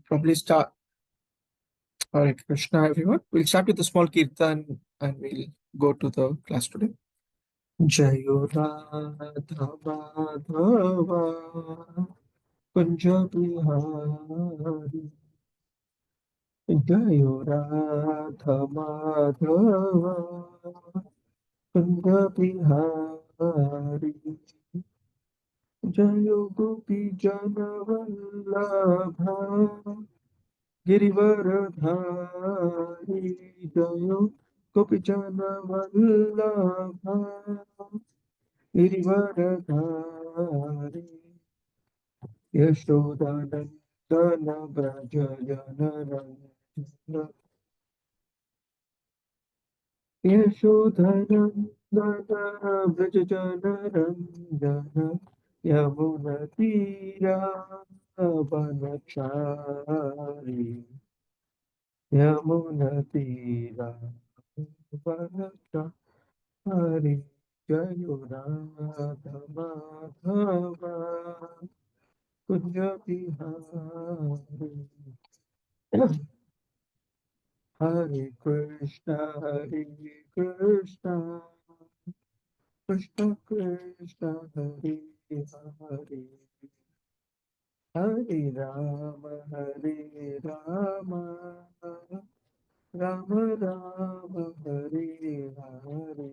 Probably start. Hare Krishna, everyone. We'll start with a small kirtan and we'll go to the class today. Jayo Radha Madhava Kunja Bihari. Jayo Radha Madhava Kunja Bihari. Jayo Gopi Jana Vallabha Girivardhari जयो गोपीजन वल्लभा गिरिवरधारी यशोदानन्दन व्रज जनरञ्जन यशोधनन्दन व्रज जनरञ्जन यमुनतीरावनचारि यमुनतीरावनचारि जयो Radha Madhava Kunj Bihari Hare Krishna Krishna Krishna Hare Hare Hare Rama Rama Rama Hare Hare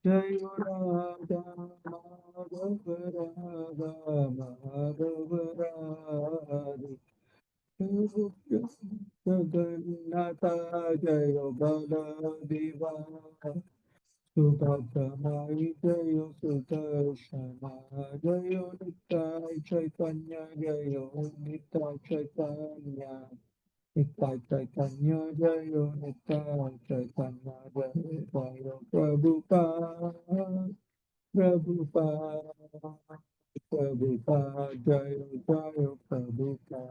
Jai Radha Madhava Radha Madhava Radha Jagannatha Jaya Baladeva Subhadramai Jaya Sudarshana Jaya Nittai Chaitanya Jaya Nittai Chaitanya Nittai Chaitanya Jaya Nittai Chaitanya Jaya Jaya Prabhupada Prabhupada Prabhupada Jaya Jaya Prabhupada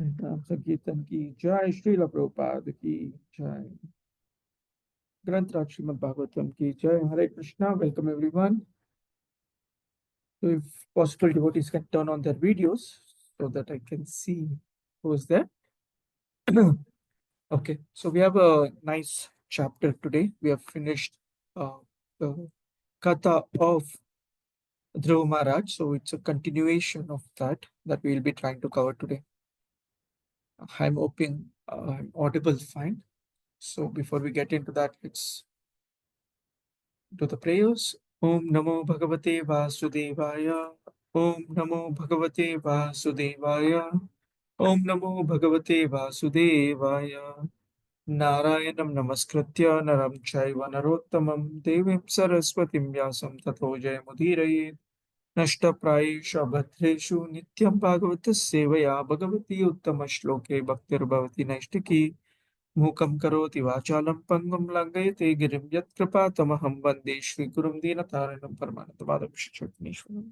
नाम संकीर्तन की जय श्रील प्रभुपाद की जय ग्रंथ राज श्रीमद् भागवतम की जय Hare Krishna welcome everyone so if possible devotees can turn on their videos so that I can see who is there okay so we have a nice chapter today we have finished the katha of Dhruva Maharaj so it's a continuation of that we will be trying to cover today I'm hoping I'm audible fine. So before we get into that, let's do the prayers. Om Namo Bhagavate Vasudevaya. Om Namo Bhagavate Vasudevaya. Om Namo Bhagavate Vasudevaya. Narayanam Namaskritya Naram Chaiva Narottamam Devim Saraswatim Vyasam Tato Jayamudiraye. Nashtaprayeshu Bhadreshu Nityam Bhagavata Sevaya Bhagavati Uttama Shloke Bhaktir Bhavati Naishtaki मूकं करोति वाचालं पङ्गुं लङ्घयते गिरिं यत्कृपातमहं वन्दे श्रीगुरुं दीनतारिणं परमानन्दमाधवं श्रीचैतन्येश्वरम्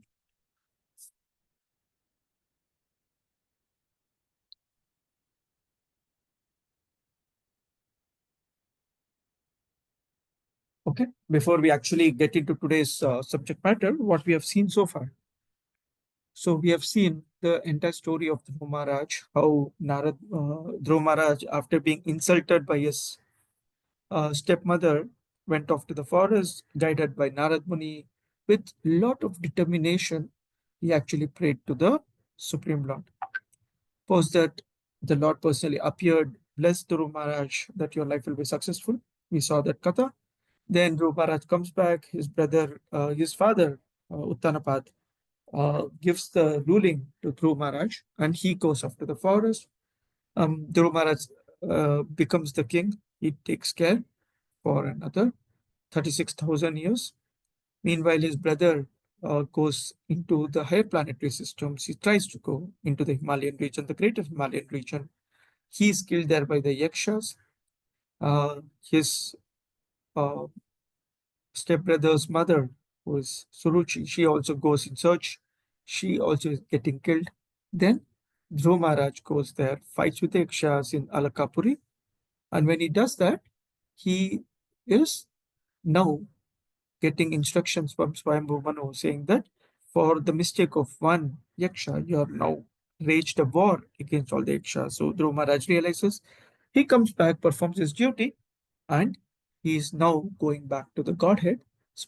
Okay, before we actually get into today's subject matter, what we have seen so far. So we have seen the entire story of Dhruva Maharaj, how Dhruva Maharaj, after being insulted by his stepmother, went off to the forest, guided by Narad Muni. With lot of determination, he actually prayed to the Supreme Lord. Post that, the Lord personally appeared, blessed Dhruva Maharaj that your life will be successful. We saw that katha. Then Dhruva Maharaj comes back, his father, Uttanapad, gives the ruling to Dhruva Maharaj, and he goes off to the forest. Dhruva Maharaj becomes the king. He takes care for another 36,000 years. Meanwhile, his brother goes into the higher planetary systems. He tries to go into the Himalayan region, the greater Himalayan region. He is killed there by the Yakshas. His stepbrother's mother, who is Suruchi, she also goes in search. She also is getting killed. Then Dhruva Maharaj goes there, fights with the Yakshas in Alakapuri. And when he does that, he is now getting instructions from Swayambhu Manu saying that for the mistake of one yaksha, you are now waged a war against all the yakshas. So Dhruva Maharaj realizes, he comes back, performs his duty, and he is now going back to the Godhead,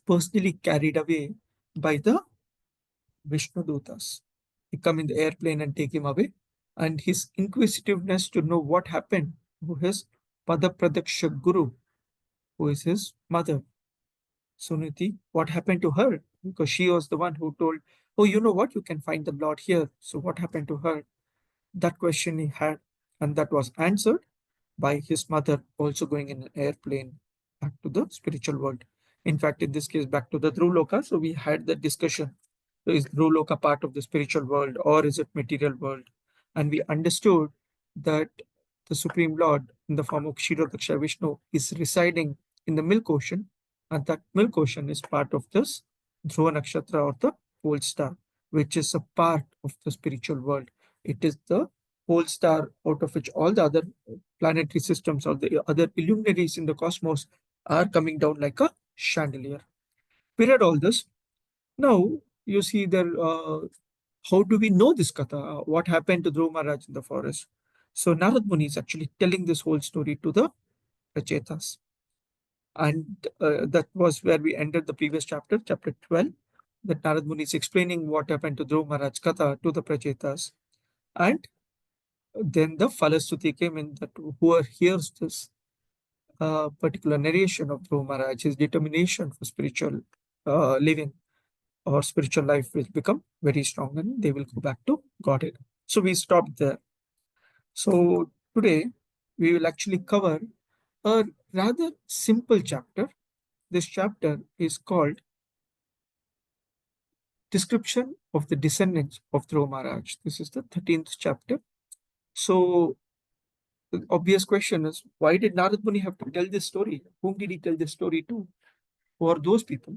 personally carried away by the Vishnu Dutas. They come in the airplane and take him away. And his inquisitiveness to know what happened to his Pada Pradaksha Guru, who is his mother, Suniti, what happened to her? Because she was the one who told, oh, you know what, you can find the Lord here. So what happened to her? That question he had, and that was answered by his mother also going in an airplane back to the spiritual world. In fact, in this case, back to the Dhruloka. So we had the discussion. So is Dhruloka part of the spiritual world or is it material world? And we understood that the Supreme Lord in the form of Kshirodaksha Vishnu is residing in the milk ocean, and that milk ocean is part of this Dhruva Nakshatra or the pole star, which is a part of the spiritual world. It is the pole star out of which all the other planetary systems or the other luminaries in the cosmos are coming down like a chandelier. Period all this. Now, you see there, how do we know this katha? What happened to Dhruva Maharaj in the forest? So Narad Muni is actually telling this whole story to the Prachetas. And that was where we ended the previous chapter, chapter 12, that Narad Muni is explaining what happened to Dhruva Maharaj katha to the Prachetas. And then the Falastuti came in, that whoever hears this particular narration of Dhruva Maharaj, his determination for spiritual living or spiritual life will become very strong and they will go back to Godhead. So we stopped there. So today we will actually cover a rather simple chapter. This chapter is called Description of the Descendants of Dhruva Maharaj. This is the 13th chapter. So the obvious question is, why did Narad Muni have to tell this story? Whom did he tell this story to? Who are those people?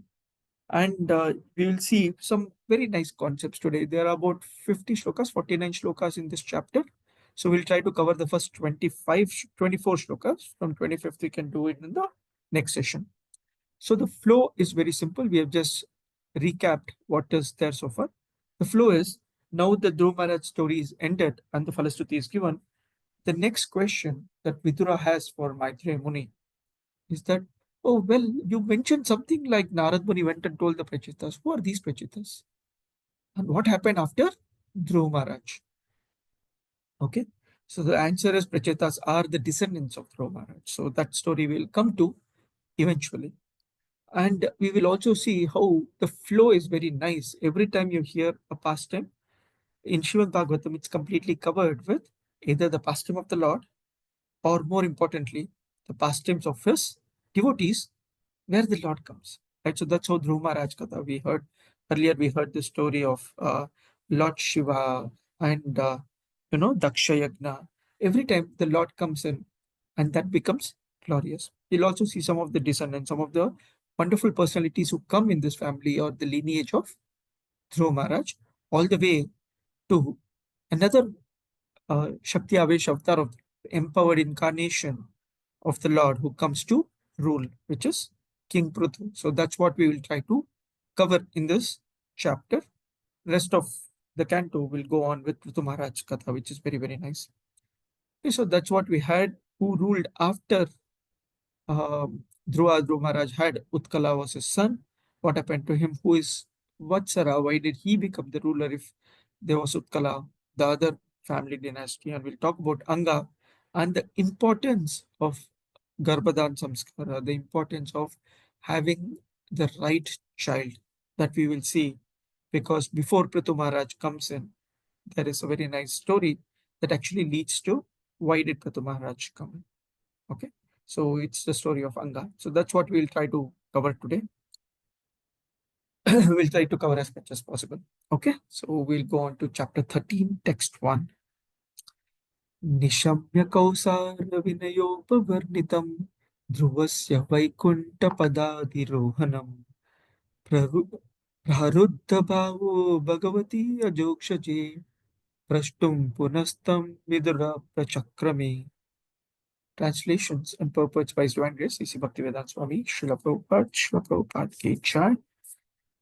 And we will see some very nice concepts today. There are about 50 shlokas, 49 shlokas in this chapter. So we'll try to cover the first 24 shlokas. From 25th, we can do it in the next session. So the flow is very simple. We have just recapped what is there so far. The flow is, now the Dhruva Maharaj story is ended and the Falastuti is given. The next question that Vidura has for Maitreya Muni is that, oh, well, you mentioned something like Narad Muni went and told the Prachetas. Who are these Prachetas? And what happened after Dhruva Maharaj? Okay. So the answer is Prachetas are the descendants of Dhruva Maharaj. So that story will come to eventually. And we will also see how the flow is very nice. Every time you hear a pastime, in Srimad Bhagavatam, it's completely covered with either the pastime of the Lord or more importantly, the pastimes of his devotees where the Lord comes. Right? So that's how Dhruva Maharaj Katha we heard. Earlier we heard the story of Lord Shiva and Daksha Yagna. Every time the Lord comes in and that becomes glorious. You'll also see some of the descendants, some of the wonderful personalities who come in this family or the lineage of Dhruva Maharaj, all the way to another Shakti Avesh avatar of empowered incarnation of the Lord who comes to rule, which is King Prithu. So that's what we will try to cover in this chapter. Rest of the canto will go on with Prithu Maharaj Katha, which is very, very nice. Okay, so that's what we had. Who ruled after Dhruva Maharaj had Utkala was his son. What happened to him? Who is Vatsara? Why did he become the ruler if there was Utkala, the other family dynasty? And we'll talk about Anga and the importance of Garbhadan Samskara, the importance of having the right child that we will see. Because before Prithu Maharaj comes in, there is a very nice story that actually leads to why did Prithu Maharaj come in. Okay. So it's the story of Anga. So that's what we'll try to cover today. We'll try to cover as much as possible. Okay. So we'll go on to chapter 13, text 1. Nishamya Kausar Vinayopavarnitam Dhruvasya Vaikuntapadadirohanam Praruddha Bhavo Bhagavati Ajokshaje Prashtum Punastam Vidura Prachakrame. Translations and purports by His Divine Grace, C.C. Bhaktivedanta Swami, Srila Prabhupada, Srila Prabhupada Ki Jai.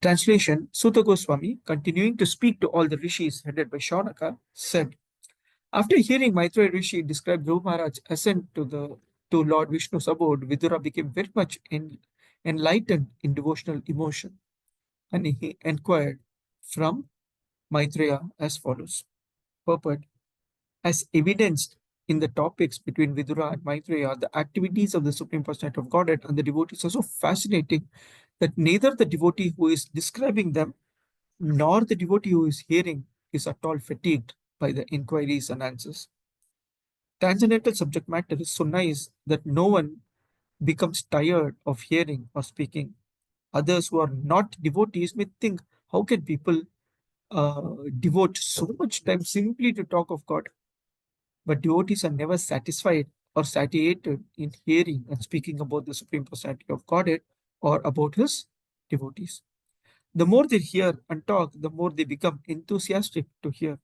Translation: Sutta Goswami, continuing to speak to all the rishis headed by Shaunaka, said, after hearing Maitreya Rishi describe Dhruv Maharaj's ascent to Lord Vishnu's abode, Vidura became very much enlightened in devotional emotion, and he inquired from Maitreya as follows. Purport: as evidenced in the topics between Vidura and Maitreya, the activities of the Supreme Personality of Godhead and the devotees are so fascinating that neither the devotee who is describing them nor the devotee who is hearing is at all fatigued by the inquiries and answers. Transcendental subject matter is so nice that no one becomes tired of hearing or speaking. Others who are not devotees may think, how can people devote so much time simply to talk of God? But devotees are never satisfied or satiated in hearing and speaking about the Supreme Personality of Godhead or about His devotees. The more they hear and talk, the more they become enthusiastic to hear.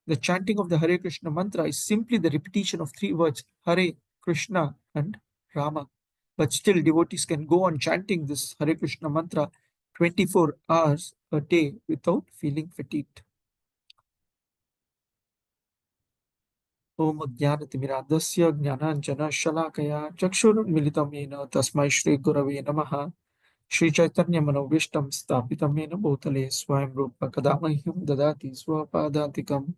The chanting of the Hare Krishna mantra is simply the repetition of three words, Hare, Krishna, and Rama. But still, devotees can go on chanting this Hare Krishna mantra 24 hours a day without feeling fatigued. Om Jnanatimirandasya Jnananjana Shalakaya Chakshurunmilitam Yena Tasmai Shri Gurave Namaha Shri Chaitanya Manovishtam Stapitam Yena Bhutale Swayam Rupa Kadamahyam Dadati Swapadantikam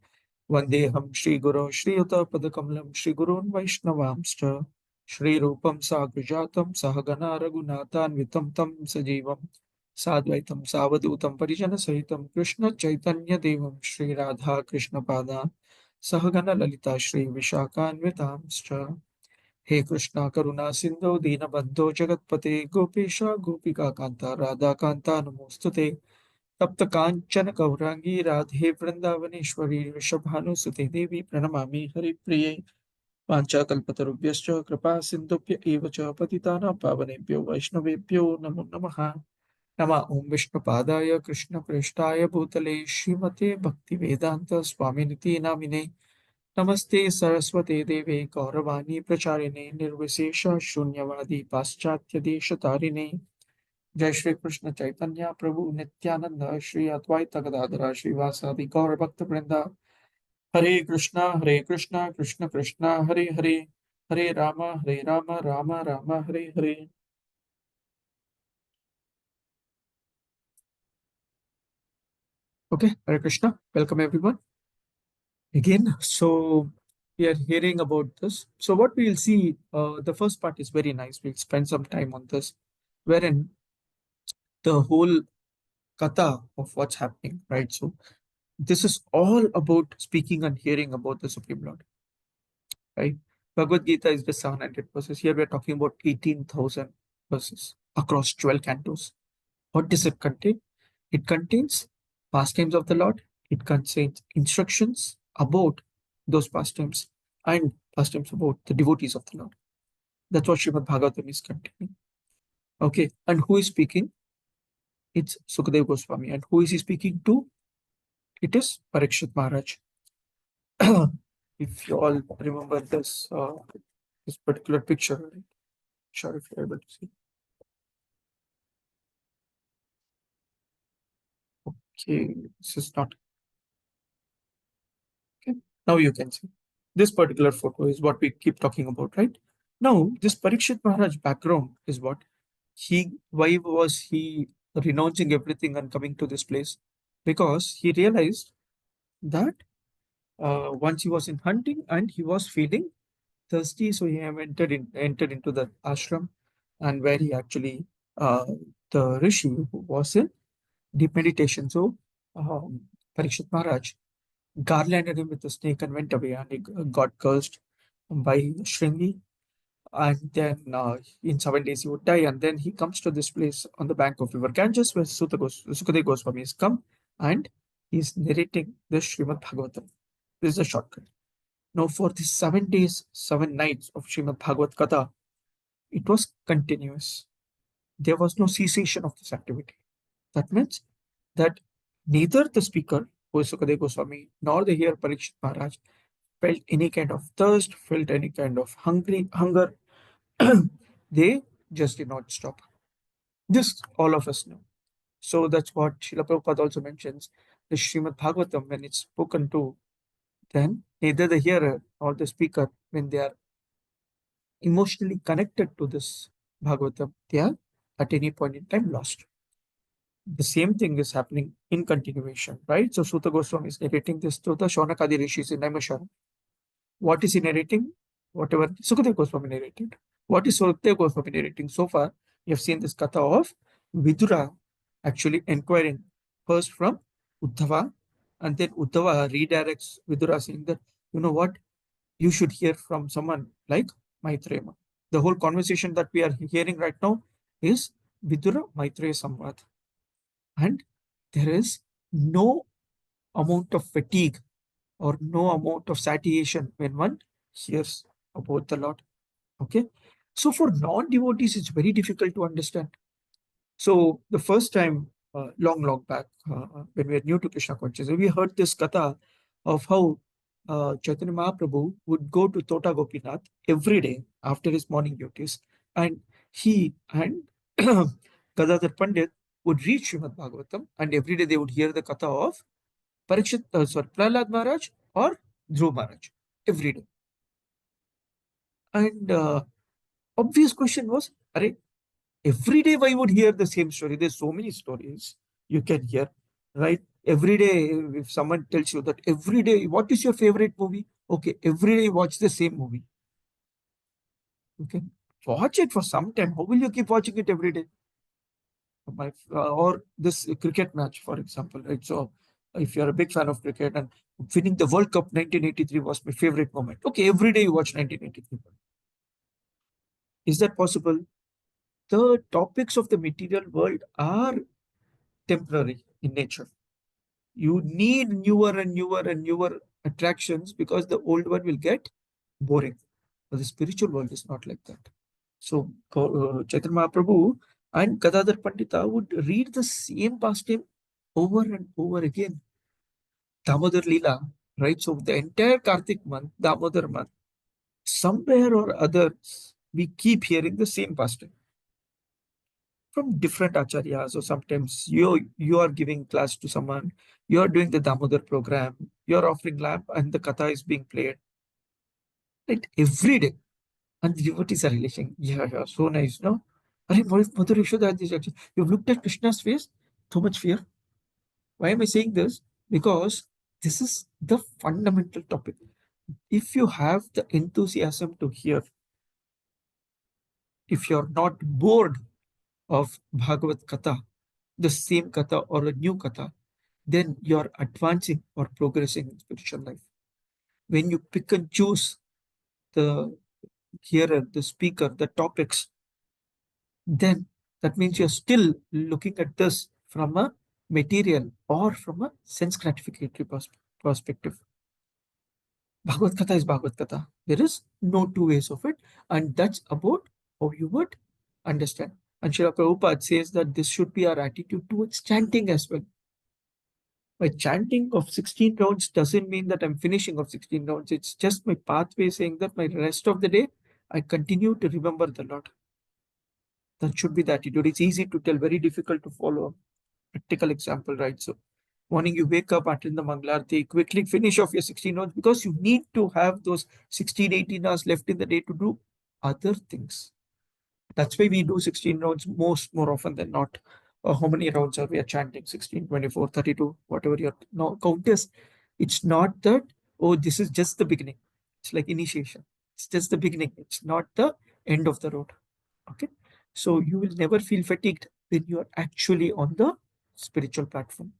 Vandeham Shri Guru Shri Yuta Padakamalam Shri Gurun Vaishnavamscha Shri Rupam Sagrajatam Sahagana Raghunathan Vitam Tam Sajivam Sadvaitam Savadutam Parijana Sahitam Krishna Chaitanya Devam Shri Radha Krishna Pada Sahagana Lalita Shri Vishakhanvitamscha He Krishna Karuna Sindhu Dinabandho Jagatpate Gopesha Gopika Kanta Radha Kanta Namostute तप्त कांचन गौरांगी राधे वृंदावनेश्वरी वृषभानुसुते देवी प्रणमामि हरिप्रिये वाञ्छाकल्पतरुभ्यश्च कृपा सिन्धुभ्य एव च पतितानां पावनेभ्यो वैष्णवेभ्यो नमो नमः नमः ओं विष्णुपादाय कृष्णप्रेष्ठाय भूतले श्रीमते भक्तिवेदान्त स्वामिनिति नामिने नमस्ते सरस्वते देवे गौरवाणी प्रचारिणे निर्विशेष शून्यवादी पाश्चात्य देशतारिणे जय श्री कृष्ण चैतन्य प्रभु नित्यानंद श्री अद्वैत गदाधर श्रीवासादि गौर भक्त वृंदा हरे Krishna Krishna Krishna Hare Hare Hare Ram Ram Ram Hare Hare. Okay, Hare Krishna. Welcome everyone again. So we are hearing about this. So what we will see, the first part is very nice. We'll spend some time on this, wherein the whole kata of what's happening, right? So this is all about speaking and hearing about the Supreme Lord, right? Bhagavad Gita is the 700 verses. Here we are talking about 18,000 verses across 12 cantos. What does it contain? It contains pastimes of the Lord. It contains instructions about those pastimes and pastimes about the devotees of the Lord. That's what Srimad Bhagavatam is containing. Okay, and who is speaking? It's Sukadeva Goswami. And who is he speaking to? It is Parikshit Maharaj. If you all remember this particular picture, right? Sure, if you're able to see. Okay, this is not okay. Now you can see. This particular photo is what we keep talking about, right? Now, this Parikshit Maharaj background is what why was he renouncing everything and coming to this place? Because he realized that once he was in hunting and he was feeling thirsty, so he have entered into the ashram, and where he actually the rishi who was in deep meditation. So Parikshit Maharaj garlanded him with a snake and went away, and he got cursed by Shringi. And then in 7 days he would die, and then he comes to this place on the bank of river Ganges where Sukadeva Goswami has come, and he's narrating the Srimad Bhagavatam. This is a shortcut. Now, for these 7 days, 7 nights of Srimad Bhagavat Katha, it was continuous. There was no cessation of this activity. That means that neither the speaker, who is Sukadeva Goswami, nor the hearer Parikshit Maharaj felt any kind of thirst, felt any kind of hunger. They just did not stop. This all of us know. So that's what Srila Prabhupada also mentions. The Srimad Bhagavatam, when it's spoken to, then neither the hearer or the speaker, when they are emotionally connected to this Bhagavatam, they are at any point in time lost. The same thing is happening in continuation, right? So Sutta Goswami is narrating this to the Shaunakadi rishis in Naimisharan. What is he narrating? Whatever Sukadeva Goswami narrated. What is Sukadeva Goswami narrating? So far, you have seen this katha of Vidura actually inquiring first from Uddhava, and then Uddhava redirects Vidura saying that, you know what, you should hear from someone like Maitreya. The whole conversation that we are hearing right now is Vidura Maitreya Samvad. And there is no amount of fatigue or no amount of satiation when one hears about the Lord. Okay. So for non-devotees, it's very difficult to understand. So the first time, long back, when we were new to Krishna consciousness, we heard this katha of how Chaitanya Mahaprabhu would go to Tota Gopinath every day after his morning duties, and he and Gadadhar Pandit would read Srimad Bhagavatam, and every day they would hear the katha of Prahlad Maharaj or Dhruv Maharaj every day. And obvious question was, every day why would hear the same story? There's so many stories you can hear, right? Every day, if someone tells you that every day, what is your favorite movie? Okay, every day watch the same movie. Okay, watch it for some time. How will you keep watching it every day? Or this cricket match, for example, right? So if you're a big fan of cricket and winning the World Cup 1983 was my favorite moment. Okay, every day you watch 1983. Is that possible? The topics of the material world are temporary in nature. You need newer and newer and newer attractions because the old one will get boring. But the spiritual world is not like that. So Chaitanya Mahaprabhu and Gadadhar Pandita would read the same pastime over and over again. Damodar Leela, right? So the entire Kartik month, Damodar month, somewhere or other, we keep hearing the same pastime from different acharyas. Or sometimes you are giving class to someone, you are doing the Damodar program, you are offering lamp, and the katha is being played, right? Every day. And the devotees are relishing. Yeah, yeah, so nice, no? Mother Yashoda had this action. You've looked at Krishna's face, so much fear. Why am I saying this? Because this is the fundamental topic. If you have the enthusiasm to hear, if you're not bored of Bhagavad Katha, the same katha or a new katha, then you're advancing or progressing in spiritual life. When you pick and choose the hearer, the speaker, the topics, then that means you're still looking at this from a material or from a sense gratificatory perspective. Bhagavad Gita is Bhagavad Gita. There is no two ways of it, and that's about how you would understand. And Srila Prabhupada says that this should be our attitude towards chanting as well. My chanting of 16 rounds doesn't mean that I'm finishing of 16 rounds. It's just my pathway saying that my rest of the day, I continue to remember the Lord. That should be the attitude. It's easy to tell, very difficult to follow. Practical example, right? So morning you wake up, attend the Mangalarti, quickly finish off your 16 rounds because you need to have those 16, 18 hours left in the day to do other things. That's why we do 16 rounds more often than not. How many rounds are we are chanting? 16, 24, 32, whatever your count is. It's not that, oh, this is just the beginning. It's like initiation. It's just the beginning. It's not the end of the road. Okay. So you will never feel fatigued when you are actually on the spiritual platform.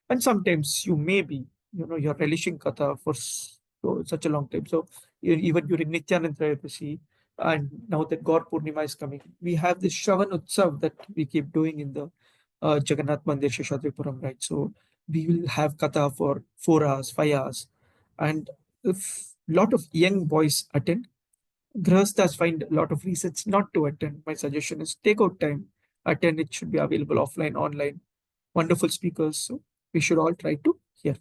And sometimes you may be, you're relishing Katha for such a long time. So even during Nityanand Trayodasi, and now that God Purnima is coming, we have this Shravan Utsav that we keep doing in the Jagannath Mandir Sheshadripuram, right? So we will have Katha for 4 hours, 5 hours. And if a lot of young boys attend, Grahasthas find a lot of reasons not to attend. My suggestion is take out time, attend. It should be available offline, online. Wonderful speakers. So we should all try to hear.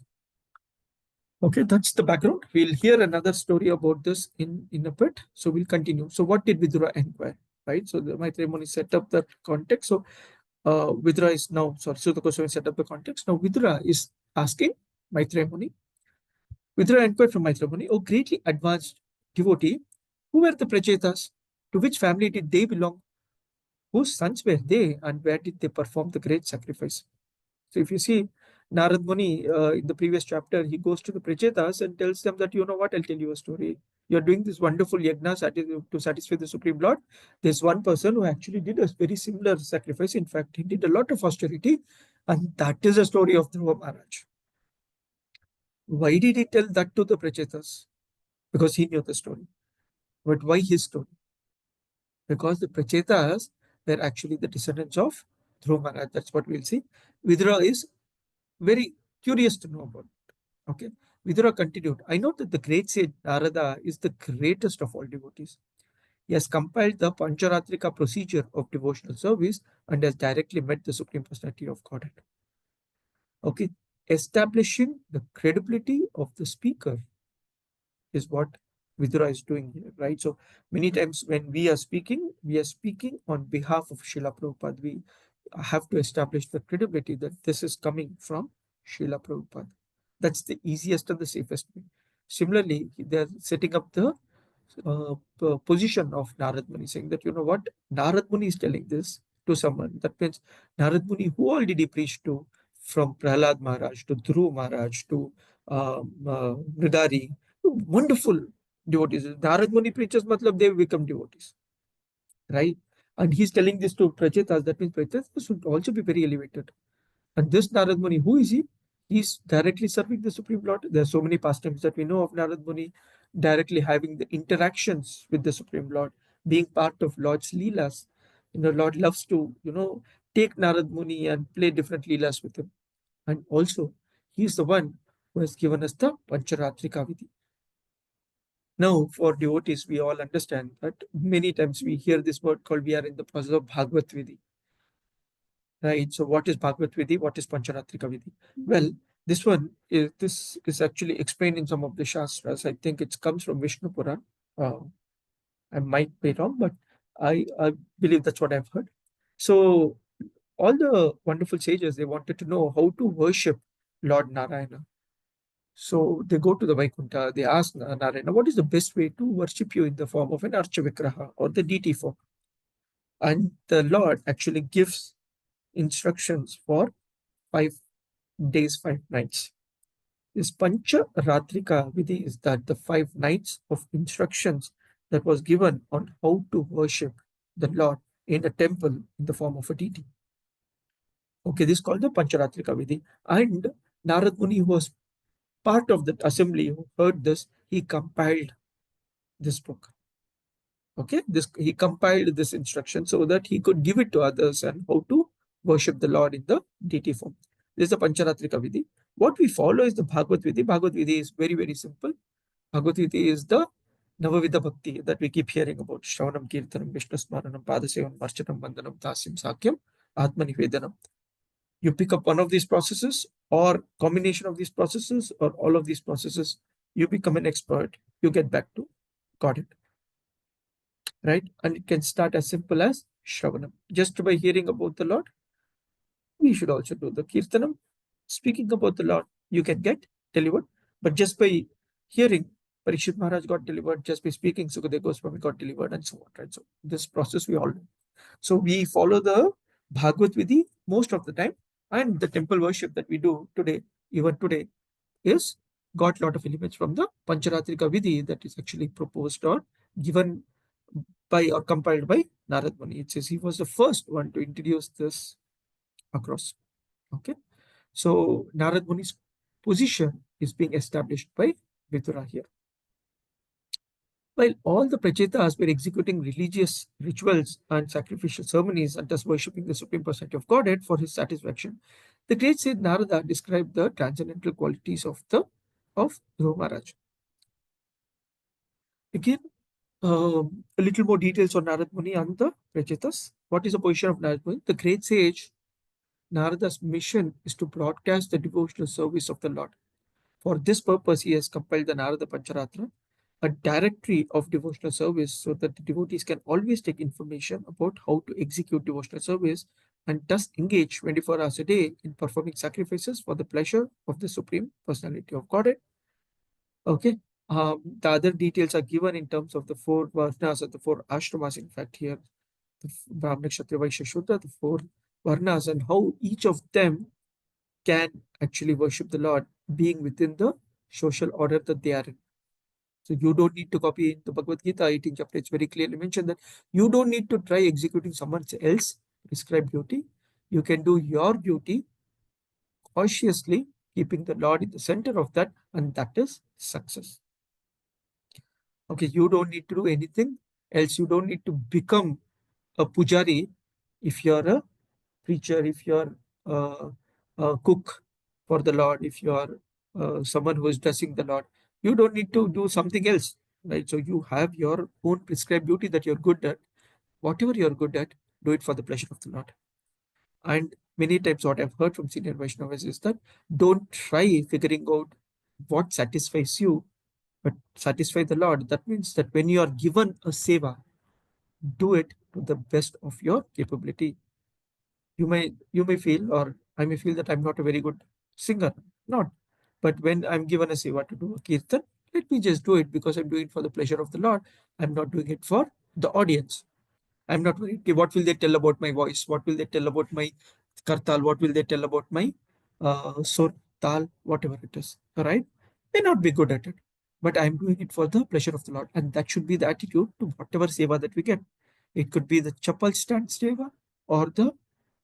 Okay, that's the background. We'll hear another story about this in a bit. So we'll continue. So what did Vidura inquire? Right. So the Maitreya Muni set up the context. So Vidura is now, sorry, Sutta Goswami set up the context. Now Vidura is asking Maitreya Muni. Vidura inquired from Maitreya Muni, "O greatly advanced devotee, who were the Prachetas? To which family did they belong? Whose sons were they, and where did they perform the great sacrifice?" So if you see, Narad Muni in the previous chapter, he goes to the Prachetas and tells them that, you know what, I'll tell you a story. You're doing this wonderful yajna to satisfy the Supreme Lord. There's one person who actually did a very similar sacrifice. In fact, he did a lot of austerity, and that is the story of Dhruva Maharaj. Why did he tell that to the Prachetas? Because he knew the story. But why his story? Because the Prachetas were actually the descendants of Dhruva Maharaj. That's what we'll see. Vidura is very curious to know about. Okay. Vidura continued, "I know that the great sage Narada is the greatest of all devotees. He has compiled the Pancharatrika procedure of devotional service and has directly met the Supreme Personality of Godhead." Okay. Establishing the credibility of the speaker is what Vidura is doing here, right? So many times when we are speaking on behalf of Srila Prabhupada. We have to establish the credibility that this is coming from Srila Prabhupada. That's the easiest and the safest way. Similarly, they're setting up the position of Narad Muni, saying that, you know what, Narad Muni is telling this to someone. That means Narad Muni, who all did he preach to? From Prahlad Maharaj to Dhruv Maharaj to Nidari, wonderful devotees. Narad Muni preaches, matlab they become devotees, right? And he's telling this to Prachetas. That means Prachetas should also be very elevated. And this Narad Muni, who is he? He's directly serving the Supreme Lord. There are so many pastimes that we know of Narad Muni directly having the interactions with the Supreme Lord, being part of Lord's Leelas. Lord loves to, take Narad Muni and play different Leelas with him. And also, he's the one who has given us the Pancharatrika Vidhi. Now, for devotees, we all understand that many times we hear this word called, we are in the process of Bhagavad Vidhi. Right. So what is Bhagavad Vidhi? What is Pancharatrika Vidhi? Well, this is actually explained in some of the Shastras. I think it comes from Vishnu Puran. I might be wrong, but I believe that's what I've heard. So all the wonderful sages, they wanted to know how to worship Lord Narayana. So they go to the Vaikuntha, they ask Narayana, what is the best way to worship you in the form of an Archa Vigraha or the deity form? And the Lord actually gives instructions for 5 days, 5 nights. This Pancha Ratrika Vidhi is that the 5 nights of instructions that was given on how to worship the Lord in a temple in the form of a deity. Okay, this is called the Pancharatrika Vidhi. And Narad Muni, who was part of that assembly who heard this, he compiled this book. Okay, he compiled this instruction so that he could give it to others and how to worship the Lord in the deity form. This is the Pancharatrika Vidhi. What we follow is the Bhagavad Vidhi. Bhagavad Vidhi is very, very simple. Bhagavad Vidhi is the Navavidha Bhakti that we keep hearing about. Shravanam, Kirtanam, Vishnu Smaranam, Padasevam, Marchanam, Vandanam, Dasyam, Sakyam, Atmanivedanam. You pick up one of these processes or combination of these processes or all of these processes, you become an expert, you get back to Godhead. Right? And it can start as simple as Shravanam. Just by hearing about the Lord, we should also do the Kirtanam. Speaking about the Lord, you can get delivered. But just by hearing, Parikshit Maharaj got delivered. Just by speaking, Sukadeva Goswami got delivered, and so on. Right? So this process we all do. So we follow the Bhagavad Vidhi most of the time. And the temple worship that we do today, even today, is got a lot of elements from the Pancharatrika Vidhi that is actually proposed or given by or compiled by Narad Muni. It says he was the first one to introduce this across. Okay. So Narad Muni's position is being established by Vidura here. While all the Prachetas were executing religious rituals and sacrificial ceremonies and thus worshipping the Supreme Personality of Godhead for his satisfaction, the great sage Narada described the transcendental qualities of Dhruva Maharaj. Again, a little more details on Narad Muni and the Prachetas. What is the position of Narad Muni? The great sage Narada's mission is to broadcast the devotional service of the Lord. For this purpose, he has compiled the Narada Pancharatra, a directory of devotional service, so that the devotees can always take information about how to execute devotional service and thus engage 24 hours a day in performing sacrifices for the pleasure of the Supreme Personality of Godhead. Okay. The other details are given in terms of the four varnas or the four ashramas. In fact, here, the Brahmana, Kshatriya, Vaishya, Shudra, the four varnas, and how each of them can actually worship the Lord, being within the social order that they are in. So you don't need to copy in the Bhagavad Gita 18 chapter. It's very clearly mentioned that you don't need to try executing someone else prescribed duty. You can do your duty cautiously, keeping the Lord in the center of that, and that is success. Okay, you don't need to do anything else. You don't need to become a pujari if you're a preacher, if you're a cook for the Lord, if you are someone who is dressing the Lord. You don't need to do something else, right? So you have your own prescribed duty that you're good at. Whatever you're good at, do it for the pleasure of the Lord. And many times, what I've heard from senior Vaishnavas is that don't try figuring out what satisfies you, but satisfy the Lord. That means that when you are given a seva, do it to the best of your capability. You may feel, or I may feel, that I'm not a very good singer. Not. But when I'm given a seva to do a kirtan, let me just do it because I'm doing it for the pleasure of the Lord. I'm not doing it for the audience. I'm not worried. Okay, what will they tell about my voice? What will they tell about my kartal? What will they tell about my sur, tal, whatever it is? All right? May not be good at it, but I'm doing it for the pleasure of the Lord. And that should be the attitude to whatever seva that we get. It could be the chapal stand seva or the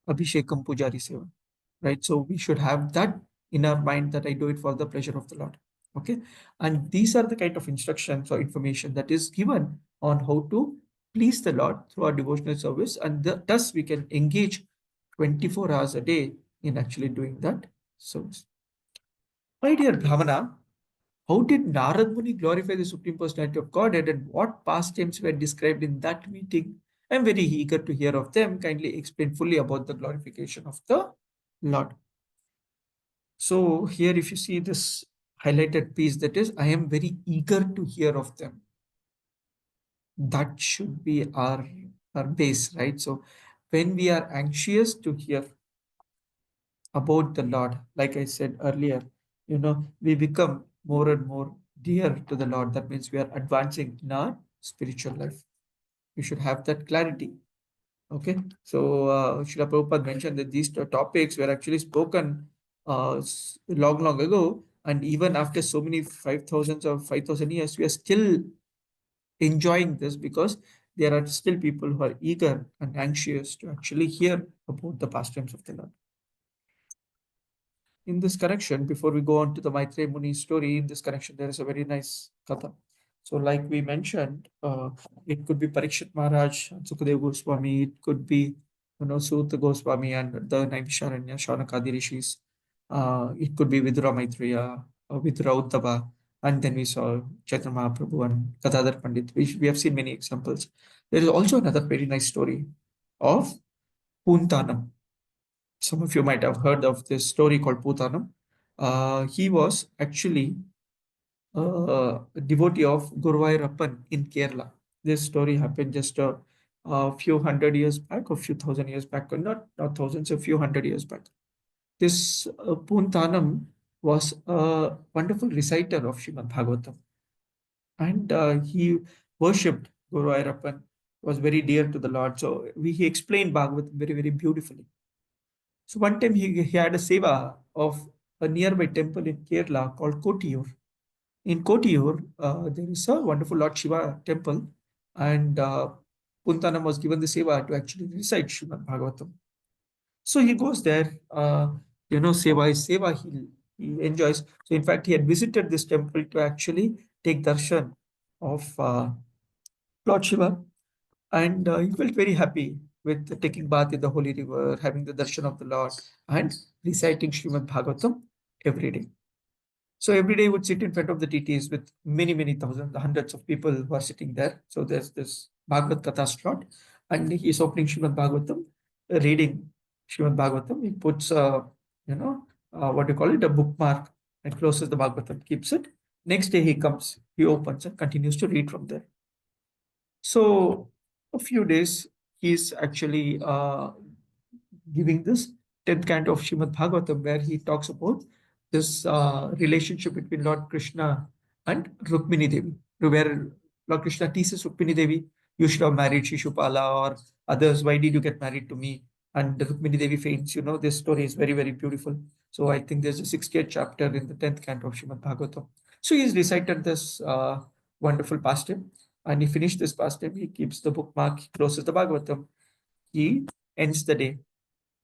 Abhishekam Pujari Seva, right? So we should have that in our mind that I do it for the pleasure of the Lord. Okay. And these are the kind of instructions or information that is given on how to please the Lord through our devotional service. And thus we can engage 24 hours a day in actually doing that service. My dear Brahmana, how did Narad Muni glorify the Supreme Personality of Godhead and what pastimes were described in that meeting? I'm very eager to hear of them. Kindly explain fully about the glorification of the Lord. So here, if you see this highlighted piece, that is, I am very eager to hear of them. That should be our base, right? So when we are anxious to hear about the Lord, like I said earlier, we become more and more dear to the Lord. That means we are advancing in our spiritual life. We should have that clarity. Okay. So Srila Prabhupada mentioned that these topics were actually spoken long, long ago. And even after so many 5,000 or 5,000 years, we are still enjoying this because there are still people who are eager and anxious to actually hear about the pastimes of the Lord. In this connection, before we go on to the Maitreya Muni story, in this connection, there is a very nice katha. So, like we mentioned, it could be Parikshit Maharaj, Sukadev Goswami, it could be, Sutta Goswami and the Naimisharanya, Shaunakadi Rishis. It could be Vidura Maitreya, Vidura Uddhava, and then we saw Chaitanya Mahaprabhu and Gadadhar Pandit. We have seen many examples. There is also another very nice story of Puntanam. Some of you might have heard of this story called Putanam. He was actually a devotee of Guruvayurappan in Kerala. This story happened just a few hundred years back, or few thousand years back, or not thousands, a few hundred years back. This Puntanam was a wonderful reciter of Srimad Bhagavatam, and he worshipped Guruvayurappan, was very dear to the Lord. So he explained Bhagavatam very, very beautifully. So one time he had a seva of a nearby temple in Kerala called Kotiyur. In Kotiyur, there is a wonderful Lord Shiva temple, and Puntanam was given the seva to actually recite Srimad Bhagavatam. So he goes there, seva is seva, he enjoys. So in fact, he had visited this temple to actually take darshan of Lord Shiva, and he felt very happy with taking bath in the holy river, having the darshan of the Lord, and reciting Srimad Bhagavatam every day. So every day he would sit in front of the deities with many, many thousands, hundreds of people who are sitting there. So there's this Bhagavad Katha slot, and he's opening Srimad Bhagavatam, reading Srimad Bhagavatam. He puts, what do you call it, a bookmark, and closes the Bhagavatam, keeps it. Next day he comes, he opens and continues to read from there. So a few days, he's actually giving this 10th canto of Srimad Bhagavatam, where he talks about this relationship between Lord Krishna and Rukmini Devi, where Lord Krishna teases Rukmini Devi, you should have married Shishupala or others. Why did you get married to me? And Rukmini Devi faints. This story is very, very beautiful. So I think there's a 60th chapter in the 10th canto of Srimad Bhagavatam. So he's recited this wonderful pastime, and he finished this pastime. He keeps the bookmark, he closes the Bhagavatam, he ends the day.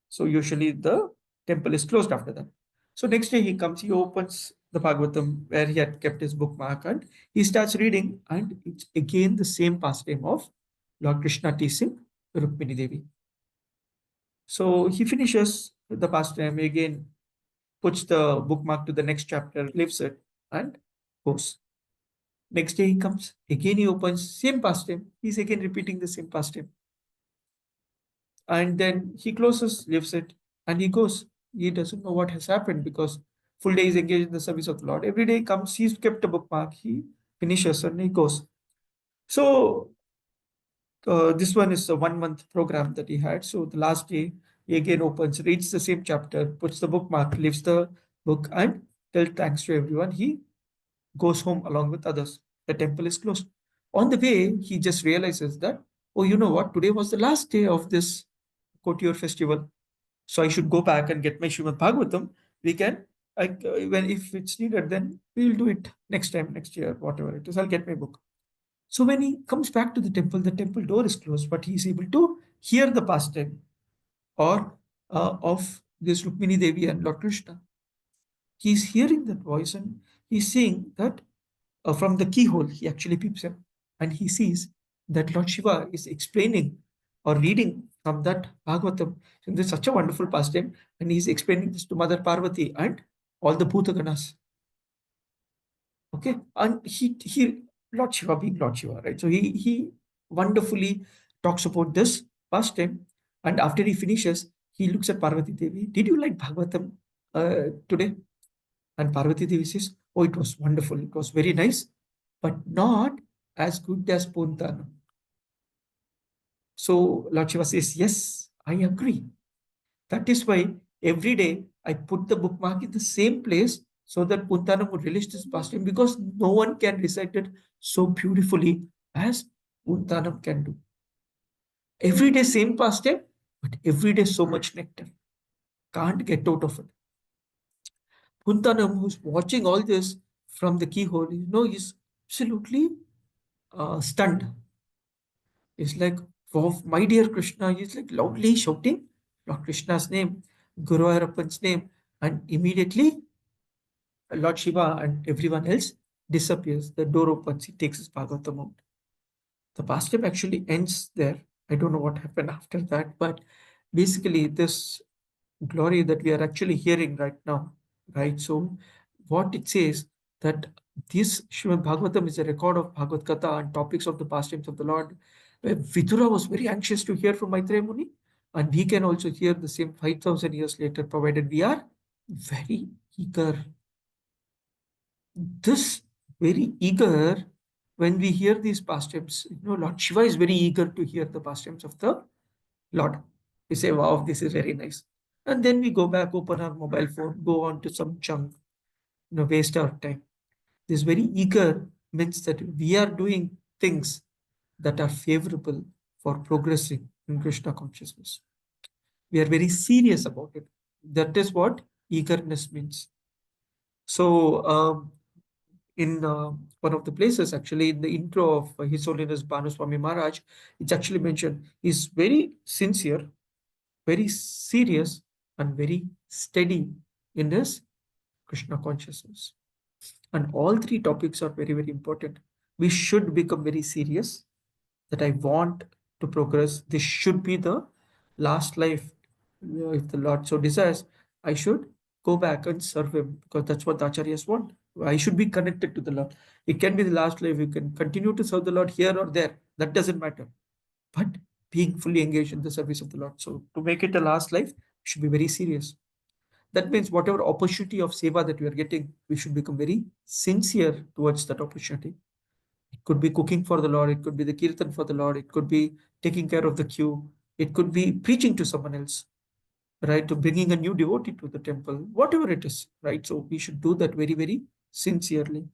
So usually the temple is closed after that. So next day he comes, he opens the Bhagavatam where he had kept his bookmark, and he starts reading, and it's again the same pastime of Lord Krishna teasing Rukmini Devi. So he finishes the pastime again, puts the bookmark to the next chapter, leaves it, and goes. Next day he comes, again he opens, same pastime, he's again repeating the same pastime. And then he closes, leaves it, and he goes. He doesn't know what has happened because full day is engaged in the service of the Lord. Every day he comes, he's kept a bookmark, he finishes and he goes. So this one is a 1 month program that he had. So the last day he again opens, reads the same chapter, puts the bookmark, leaves the book, and tells thanks to everyone. He goes home along with others. The temple is closed. On the way, he just realizes that, oh, you know what? Today was the last day of this Courtier festival. So I should go back and get my Srimad Bhagavatam. We can, when if it's needed, then we will do it next time, next year, whatever it is. I'll get my book. So when he comes back to the temple door is closed, but he is able to hear the pastime or of this Rukmini Devi and Lord Krishna. He is hearing that voice, and he's seeing that from the keyhole, he actually peeps in, and he sees that Lord Shiva is explaining or reading from that Bhagavatam. And there's such a wonderful pastime, and he's explaining this to Mother Parvati and all the Bhutaganas. Okay, and he Lord Shiva being Lord Shiva, right? So he wonderfully talks about this pastime, and after he finishes, he looks at Parvati Devi. Did you like Bhagavatam today? And Parvati Devi says, oh, it was wonderful. It was very nice, but not as good as Puntanam. So Lord Shiva says, yes, I agree. That is why every day I put the bookmark in the same place so that Puntanam would relish this pastime, because no one can recite it so beautifully as Puntanam can do. Every day same pastime, but every day so much nectar. Can't get out of it. Puntanam, who's watching all this from the keyhole, he's absolutely stunned. He's like, oh, my dear Krishna, he's like loudly shouting Lord Krishna's name, Guru Ayappan's name, and immediately Lord Shiva and everyone else disappears. The door opens, he takes his Bhagavatam out. The pastime actually ends there. I don't know what happened after that, but basically this glory that we are actually hearing right now, right? So what it says that this Srimad Bhagavatam is a record of Bhagavad Gita and topics of the pastimes of the Lord. Where Vidura was very anxious to hear from Maitreya Muni, and we can also hear the same 5,000 years later, provided we are very eager. This very eager, when we hear these pastimes, Lord Shiva is very eager to hear the pastimes of the Lord. We say, wow, this is very nice. And then we go back, open our mobile phone, go on to some junk, waste our time. This very eager means that we are doing things that are favorable for progressing in Krishna consciousness. We are very serious about it. That is what eagerness means. So, in one of the places, actually, in the intro of His Holiness Bhanuswami Maharaj, it's actually mentioned he's very sincere, very serious, and very steady in his Krishna consciousness. And all three topics are very, very important. We should become very serious that I want to progress. This should be the last life. If the Lord so desires, I should go back and serve Him, because that's what the Acharyas want. I should be connected to the Lord. It can be the last life. You can continue to serve the Lord here or there. That doesn't matter. But being fully engaged in the service of the Lord. So to make it a last life, we should be very serious. That means whatever opportunity of seva that we are getting, we should become very sincere towards that opportunity. It could be cooking for the Lord. It could be the kirtan for the Lord. It could be taking care of the queue. It could be preaching to someone else. right? To bringing a new devotee to the temple, whatever it is, right? So we should do that very, very sincerely.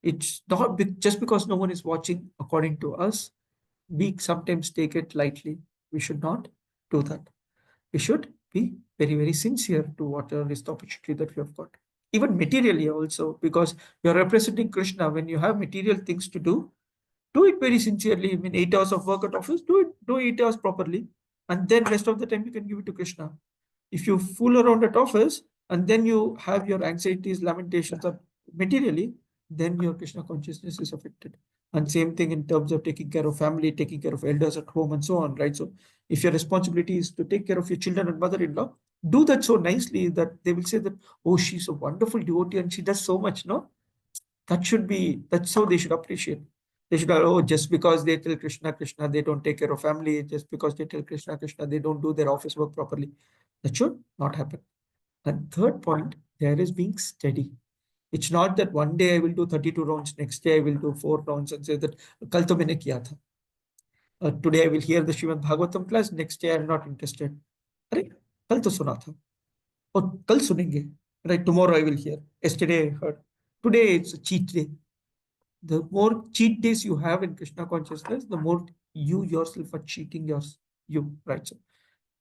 It's not just because no one is watching according to us, we sometimes take it lightly. We should not do that. We should be very, very sincere to whatever is the opportunity that we have got. Even materially also, because you're representing Krishna, when you have material things to do it very sincerely. I mean, 8 hours of work at office, do 8 hours properly. And then rest of the time you can give it to Krishna. If you fool around at office and then you have your anxieties, lamentations of materially, then your Krishna consciousness is affected. And same thing in terms of taking care of family, taking care of elders at home, and so on, right? So if your responsibility is to take care of your children and mother-in-law, do that so nicely that they will say that, oh, she's a wonderful devotee and she does so much, no? That's how they should appreciate. They should, oh, just because they tell Krishna, Krishna, they don't take care of family. Just because they tell Krishna, Krishna, they don't do their office work properly. That should not happen. And third point, there is being steady. It's not that one day I will do 32 rounds, next day I will do 4 rounds and say that kal to maine kiya tha. Today I will hear the Srimad Bhagavatam class, next day I am not interested. Arey, kal to suna tha. Or kal sunenge. Right, tomorrow I will hear. Yesterday I heard. Today it's a cheat day. The more cheat days you have in Krishna consciousness, the more you yourself are cheating you, right? So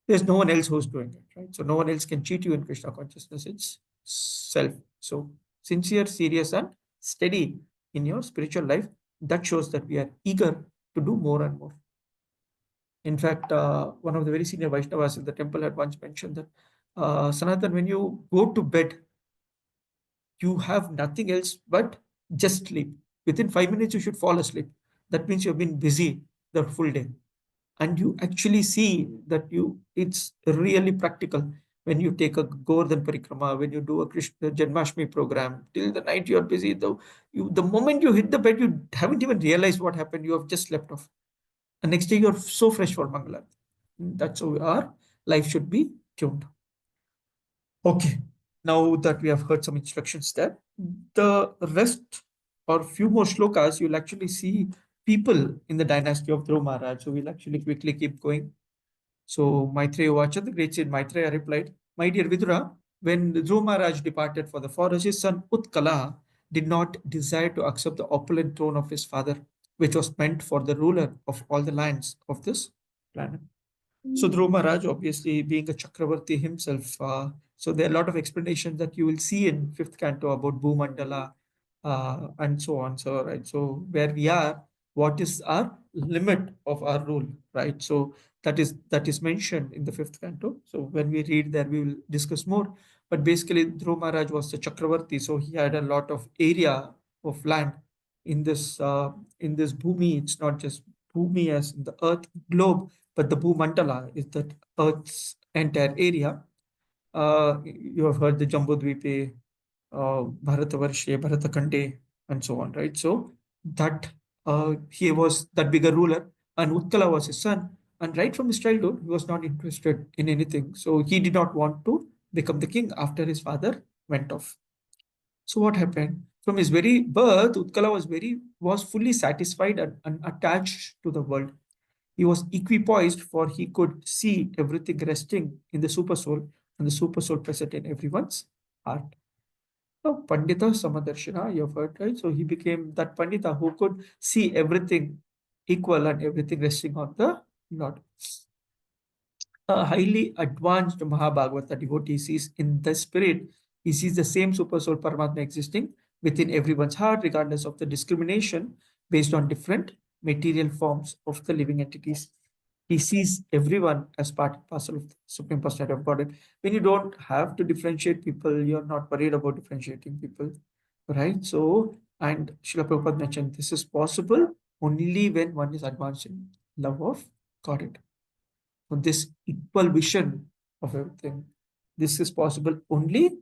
there's no one else who's doing it, right? So no one else can cheat you in Krishna consciousness. It's self. So sincere, serious, and steady in your spiritual life. That shows that we are eager to do more and more. In fact, one of the very senior Vaishnavas in the temple had once mentioned that, Sanatana, when you go to bed, you have nothing else but just sleep. Within 5 minutes, you should fall asleep. That means you've been busy the full day. And you actually see that it's really practical when you take a Govardhan Parikrama, when you do a Krishna Janmashtami program, till the night you're busy. The moment you hit the bed, you haven't even realized what happened. You have just slept off. The next day, you're so fresh for Mangala. That's how our life should be tuned. Okay, now that we have heard some instructions there, the rest or few more shlokas, you'll actually see people in the dynasty of Dhruv Maharaj. So we'll actually quickly keep going. So Maitreya Vacha, the great sage Maitreya replied, my dear Vidura, when Dhruv Maharaj departed for the forest, his son Utkala did not desire to accept the opulent throne of his father, which was meant for the ruler of all the lands of this planet. So Dhruv Maharaj, obviously being a Chakravarti himself, so there are a lot of explanations that you will see in fifth canto about Bhumandala and so on. So right, so where we are, what is our limit of our rule, right? So that is mentioned in the fifth canto. So when we read there, we will discuss more. But basically, Dhruv Maharaj was the Chakravarti, so he had a lot of area of land in this bhumi. It's not just bhumi as in the earth globe, but the Bhumandala is that Earth's entire area. You have heard the Jambudvipe, Bharatavarshe, Bharatakande, and so on, right? So that he was that bigger ruler, and Utkala was his son. And right from his childhood, he was not interested in anything. So he did not want to become the king after his father went off. So what happened? From his very birth, Utkala was fully satisfied and attached to the world. He was equipoised, for he could see everything resting in the super soul and the super soul present in everyone's heart. Now, Pandita Samadarshana, you have heard, right? So he became that Pandita who could see everything equal and everything resting on the Lord. A highly advanced Mahabhagavata devotee sees in the spirit, he sees the same super soul Paramatma existing within everyone's heart, regardless of the discrimination based on different material forms of the living entities. He sees everyone as part and parcel of the Supreme Personality of Godhead. When you don't have to differentiate people, you're not worried about differentiating people, right? So, and Srila Prabhupada mentioned this is possible only when one is advanced in love of Godhead. So this equal vision of everything, this is possible only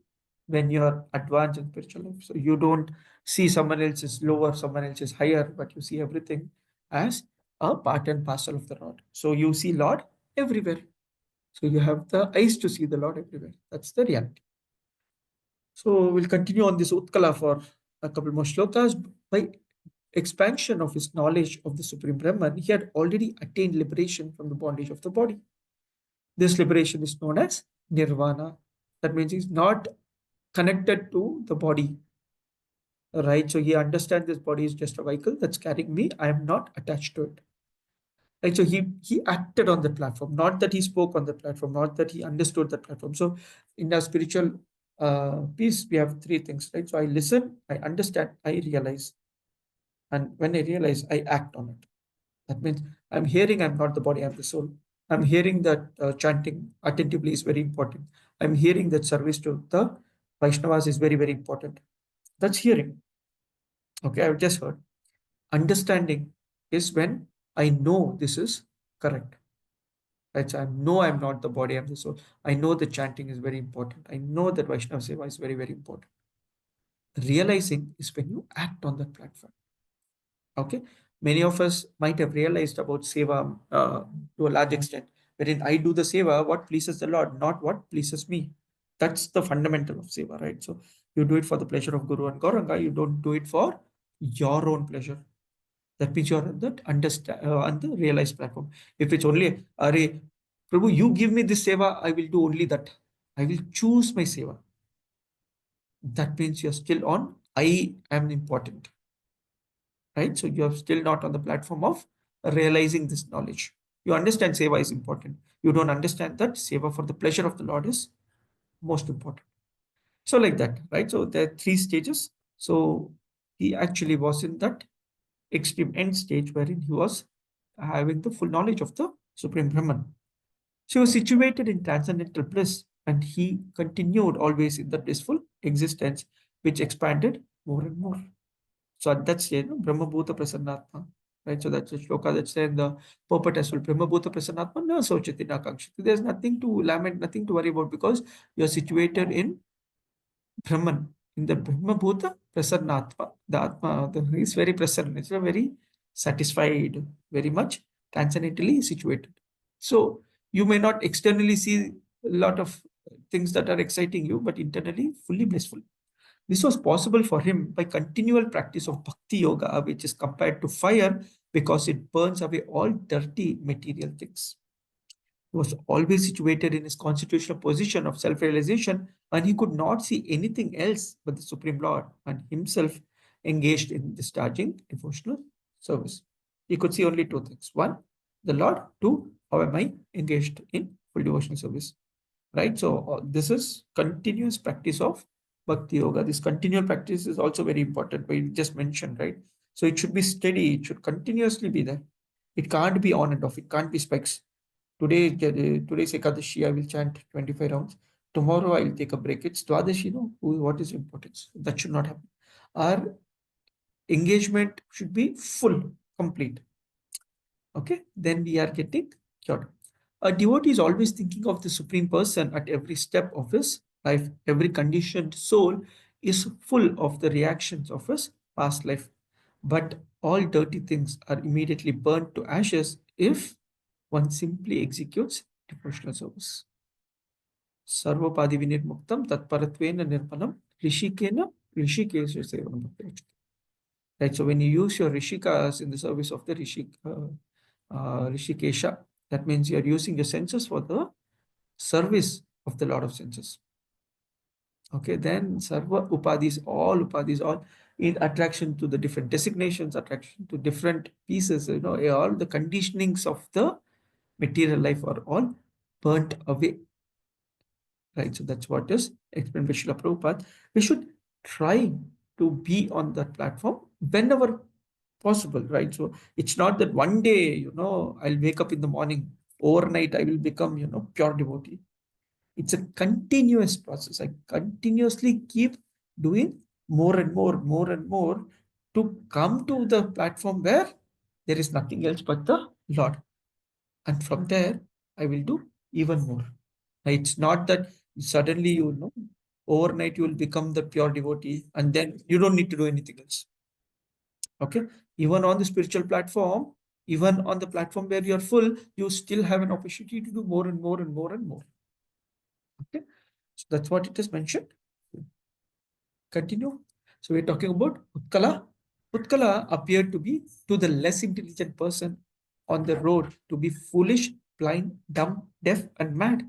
when you are advanced in spiritual life. So you don't see someone else is lower, someone else is higher, but you see everything as a part and parcel of the Lord. So you see Lord everywhere. So you have the eyes to see the Lord everywhere. That's the reality. So we'll continue on this Utkala for a couple more shlokas. By expansion of his knowledge of the Supreme Brahman, he had already attained liberation from the bondage of the body. This liberation is known as nirvana. That means he's not connected to the body, right? So he understands this body is just a vehicle that's carrying me. I am not attached to it. Right. So he acted on the platform, not that he spoke on the platform, not that he understood the platform. So in our spiritual piece, we have three things, right? So I listen, I understand, I realize. And when I realize, I act on it. That means I'm hearing, I'm not the body, I'm the soul. I'm hearing that chanting attentively is very important. I'm hearing that service to the Vaishnavas is very, very important. That's hearing. Okay, I've just heard. Understanding is when I know this is correct. Right? So I know I'm not the body, I'm the soul. I know the chanting is very important. I know that Vaishnava Seva is very, very important. Realizing is when you act on that platform. Okay. Many of us might have realized about Seva to a large extent, wherein I do the Seva, what pleases the Lord, not what pleases me. That's the fundamental of Seva, right? So you do it for the pleasure of Guru and Gauranga, you don't do it for your own pleasure. That means you're on that on the realized platform. If it's only, Are, Prabhu, you give me this seva, I will do only that. I will choose my seva. That means you're still on, I am important. Right? So you're still not on the platform of realizing this knowledge. You understand seva is important. You don't understand that seva for the pleasure of the Lord is most important. So like that, right? So there are three stages. So he actually was in that extreme end stage wherein he was having the full knowledge of the Supreme Brahman. She was situated in transcendental bliss, and he continued always in the blissful existence, which expanded more and more. So at that stage, Brahma Bhuta Prasannatma, right? So that's the shloka that's there in the purport as well. Brahma Bhuta Prasannatma, na sochati na kakshati. There's nothing to lament, nothing to worry about because you're situated in Brahman, in the Brahma Bhuta Prasannatma. The Atma is very prasanna, it's very satisfied, very much transcendentally situated. So you may not externally see a lot of things that are exciting you, but internally fully blissful. This was possible for him by continual practice of bhakti yoga, which is compared to fire because it burns away all dirty material things. He was always situated in his constitutional position of self realization, and he could not see anything else but the Supreme Lord and himself engaged in discharging devotional service. He could see only two things: one, the Lord; two, how am I engaged in full devotional service? Right? So, this is continuous practice of Bhakti Yoga. This continual practice is also very important. We just mentioned, right? So, it should be steady, it should continuously be there. It can't be on and off, it can't be spikes. Today's Ekadashi, I will chant 25 rounds. Tomorrow I will take a break. It's Dwadashi, what is importance? That should not happen. Our engagement should be full, complete. Okay, then we are getting cured. A devotee is always thinking of the Supreme Person at every step of his life. Every conditioned soul is full of the reactions of his past life. But all dirty things are immediately burnt to ashes if one simply executes devotional service. Sarvapadi vinirmuktam tatparatvena nirpanam rishikena rishikesha sevanam bhakti. Right, so when you use your rishikas in the service of the rishikesha, that means you are using your senses for the service of the Lord of senses. Okay, then sarva upadis, all in attraction to the different designations, attraction to different pieces, all the conditionings of the material life are all burnt away. Right, so that's what is explained by Srila Prabhupada. We should try to be on that platform whenever possible, right? So it's not that one day, I'll wake up in the morning, overnight, I will become, pure devotee. It's a continuous process. I continuously keep doing more and more to come to the platform where there is nothing else but the Lord. And from there, I will do even more. It's not that suddenly, overnight you will become the pure devotee and then you don't need to do anything else. Okay. Even on the spiritual platform, even on the platform where you're full, you still have an opportunity to do more and more. Okay. So that's what it is mentioned. Continue. So we're talking about Utkala. Utkala appeared to be to the less intelligent person on the road to be foolish, blind, dumb, deaf, and mad.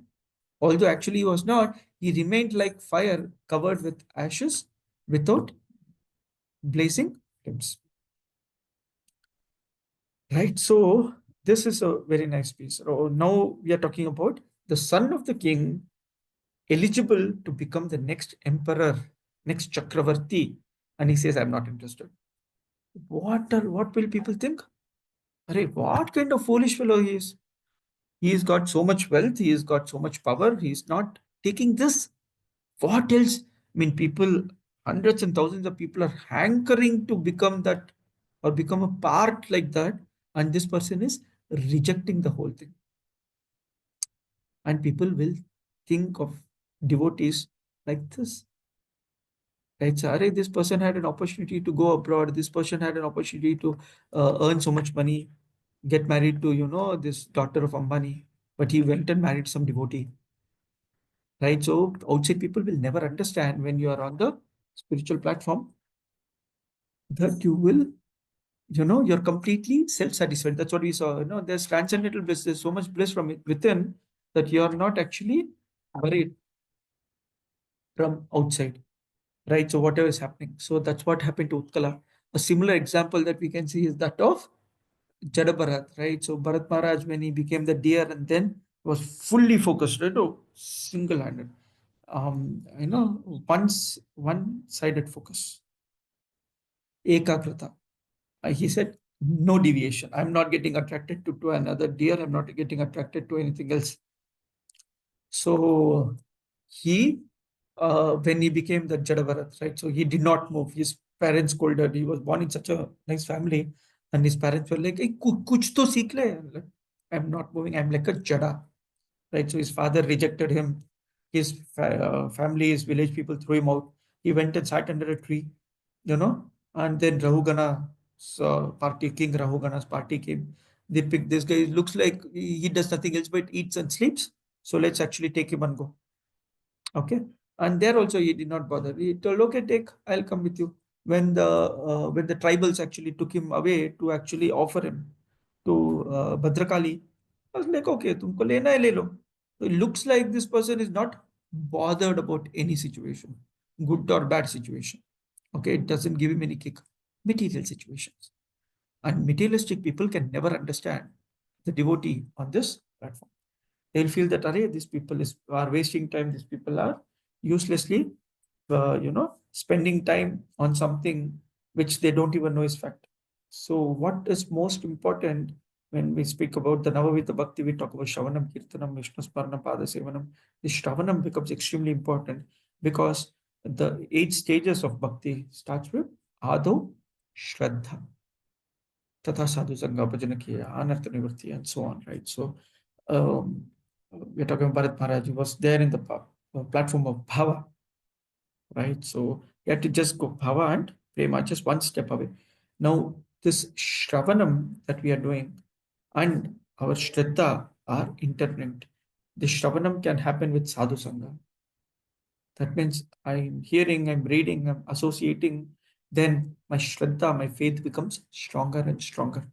Although actually he was not, he remained like fire covered with ashes without blazing flames. Right. So this is a very nice piece. So now we are talking about the son of the king eligible to become the next emperor, next Chakravarti. And he says, I'm not interested. What will people think? Arey, what kind of foolish fellow he is? He's got so much wealth, he's got so much power, he's not taking this. What else? I mean, people, hundreds and thousands of people are hankering to become that or become a part like that, and this person is rejecting the whole thing. And people will think of devotees like this. Right? Sorry, this person had an opportunity to go abroad. This person had an opportunity to earn so much money, get married to, this daughter of Ambani, but he went and married some devotee. Right? So outside people will never understand when you are on the spiritual platform that you will, you're completely self-satisfied. That's what we saw. There's transcendental bliss. There's so much bliss from within that you are not actually worried from outside. Right? So whatever is happening. So that's what happened to Utkala. A similar example that we can see is that of Jada Bharat, right? So Bharat Maharaj, when he became the deer and then was fully focused, right? Oh, single-handed. One-sided focus. Ekagrata. He said, no deviation. I'm not getting attracted to another deer. I'm not getting attracted to anything else. So he, when he became the Jadavarat, right? So he did not move. His parents scolded. He was born in such a nice family, and his parents were like, "Hey, kuch to seekh le." Like, I'm not moving. I'm like a Jada, right? So his father rejected him. His family, his village people threw him out. He went and sat under a tree, and then Rahugana, so party king Rahugana's party came. They picked this guy. It looks like he does nothing else but eats and sleeps. So let's actually take him and go. Okay. And there also he did not bother. He told, okay, I'll come with you. When the tribals actually took him away to actually offer him to Bhadrakali, I was like, okay, tumko lena hai le lo. So it looks like this person is not bothered about any situation, good or bad situation. Okay, it doesn't give him any kick. Material situations. And materialistic people can never understand the devotee on this platform. They'll feel that, array, these people are wasting time, these people are uselessly, spending time on something which they don't even know is fact. So what is most important when we speak about the Navavita Bhakti, we talk about Shravanam, Kirtanam, Vishnu Smarana, Pada Sevanam. The Shravanam becomes extremely important because the 8 stages of Bhakti starts with Ado, Shraddha, Tatha Sadhu Sangha Bhajana Kiya, Anartha Nivarti, and so on, right? So um, we're talking about Bharat Maharaj, he was there in the platform of Bhava, right? So you have to just go Bhava and Prema, just one step away. Now, this Shravanam that we are doing and our Shraddha are interlinked. The Shravanam can happen with Sadhu Sangha. That means I'm hearing, I'm reading, I'm associating, then my Shraddha, my faith becomes stronger and stronger.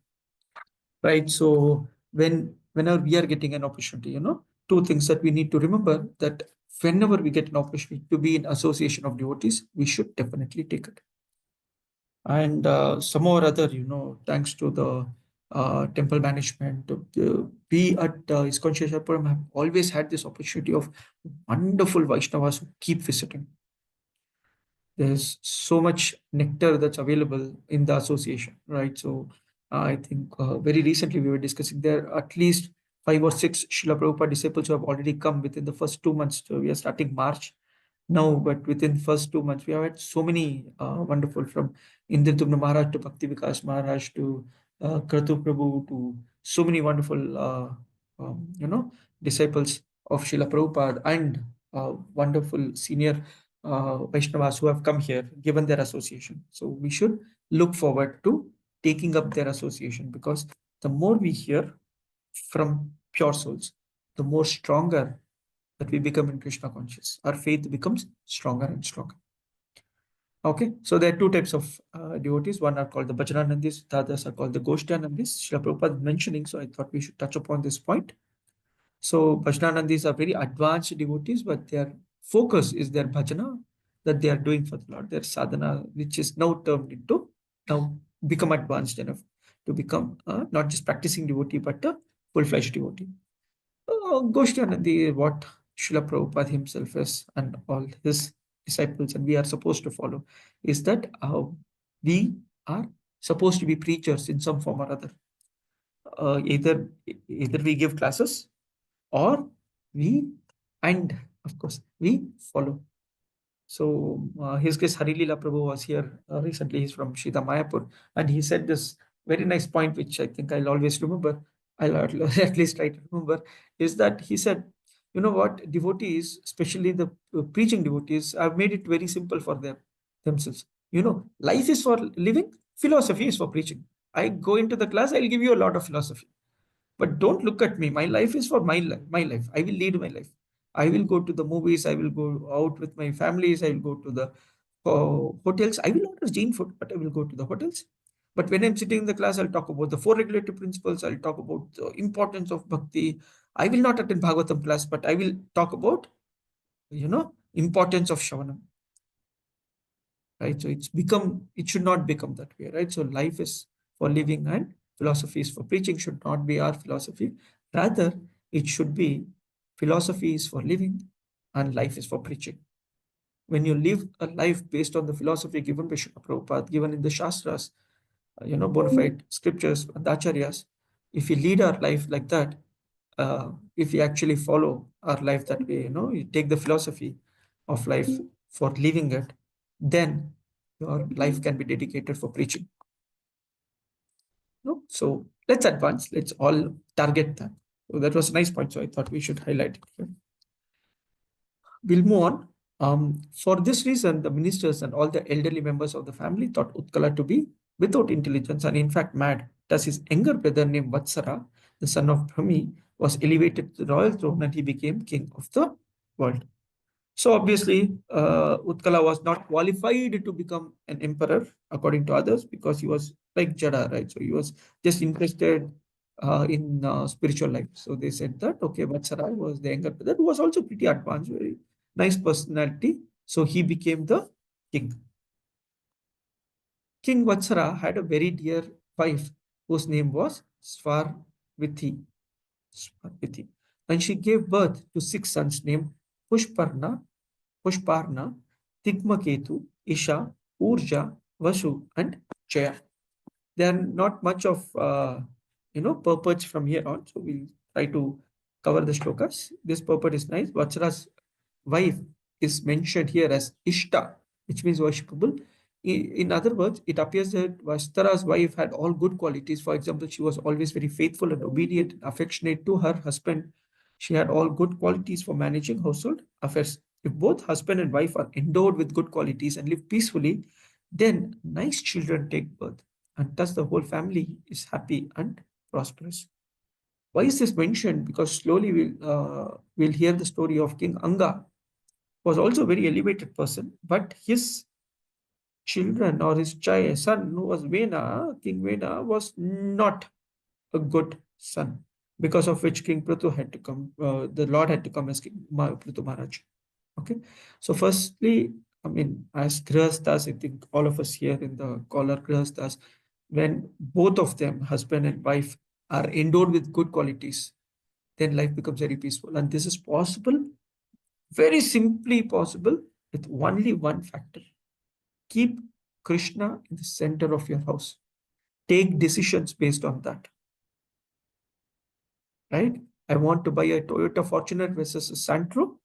Right? So whenever we are getting an opportunity, two things that we need to remember, that whenever we get an opportunity to be in association of devotees, we should definitely take it. And some or other, thanks to the temple management, we at ISKCON Sheshapuram have always had this opportunity of wonderful Vaishnavas who keep visiting. There's so much nectar that's available in the association, right? So I think very recently we were discussing there at least 5 or 6 Srila Prabhupada disciples who have already come within the first 2 months. So we are starting March now, but within first 2 months we have had so many wonderful, from Indradumna Maharaj to Bhakti Vikas Maharaj to Kratu Prabhu, to so many wonderful disciples of Srila Prabhupada, and wonderful senior Vaishnavas who have come here, given their association. So we should look forward to taking up their association, because the more we hear from pure souls, the more stronger that we become in Krishna conscious. Our faith becomes stronger and stronger. Okay, so there are 2 types of devotees. One are called the Bhajananandis, the others are called the Goshtanandis. Srila Prabhupada is mentioning, so I thought we should touch upon this point. So Bhajananandis are very advanced devotees, but their focus is their bhajana that they are doing for the Lord, their sadhana, which is now turned into now become advanced enough to become not just practicing devotee, but a full-fledged devotee. Goshtanandi, what Srila Prabhupada himself is and all his disciples, and we are supposed to follow, is that we are supposed to be preachers in some form or other. Either we give classes or we, and of course, we follow. So his case, Harilila Prabhu was here recently. He's from Shida Mayapur, and he said this very nice point, which I think I'll always remember. I'll at least try to remember. Is that he said, you know what, devotees, especially the preaching devotees, I've made it very simple for them themselves. You know, life is for living, philosophy is for preaching. I go into the class, I'll give you a lot of philosophy, but don't look at me. My life is for my life. My life. I will lead my life. I will go to the movies. I will go out with my families. I will go to the hotels. I will order Jain food, but I will go to the hotels. But when I'm sitting in the class, I'll talk about the four regulative principles. I'll talk about the importance of bhakti. I will not attend Bhagavatam class, but I will talk about, importance of Shavanam. Right? So it should not become that way, right? So life is for living and philosophy is for preaching should not be our philosophy. Rather, it should be philosophy is for living and life is for preaching. When you live a life based on the philosophy given by Srila Prabhupada, given in the Shastras, bona fide scriptures and acharyas, if we lead our life like that, if we actually follow our life that way, you take the philosophy of life for living it, then your life can be dedicated for preaching. No? So let's advance. Let's all target that. So that was a nice point. So I thought we should highlight it here. We'll move on. For this reason, the ministers and all the elderly members of the family thought Utkala to be without intelligence and in fact mad. Thus his younger brother named Vatsara, the son of Brahmi, was elevated to the royal throne and he became king of the world. So obviously, Utkala was not qualified to become an emperor according to others because he was like Jada, right? So he was just interested in spiritual life. So they said that, okay, Vatsara was the younger brother who was also pretty advanced, very nice personality. So he became the king. King Vatsara had a very dear wife whose name was Svarvithi. Svarvithi. And she gave birth to 6 sons named Pushparna, Pushparna, Tigmaketu, Isha, Urja, Vasu, and Jaya. There are not much of purports from here on, so we'll try to cover the shlokas. This purport is nice. Vatsara's wife is mentioned here as Ishta, which means worshipable. In other words, it appears that Vatsara's wife had all good qualities. For example, she was always very faithful and obedient, affectionate to her husband. She had all good qualities for managing household affairs. If both husband and wife are endowed with good qualities and live peacefully, then nice children take birth, and thus the whole family is happy and prosperous. Why is this mentioned? Because slowly we'll hear the story of King Anga, who was also a very elevated person, but his children or his son, who was Vena, King Vena, was not a good son, because of which King Prithu had to come, the Lord had to come as King Prithu Maharaj. Okay, so firstly, I mean, as Grihasthas, I think all of us here in the call are Grihasthas, when both of them, husband and wife, are endowed with good qualities, then life becomes very peaceful. And this is possible, very simply possible, with only one factor. Keep Krishna in the center of your house. Take decisions based on that. Right? I want to buy a Toyota Fortuner versus a Santro.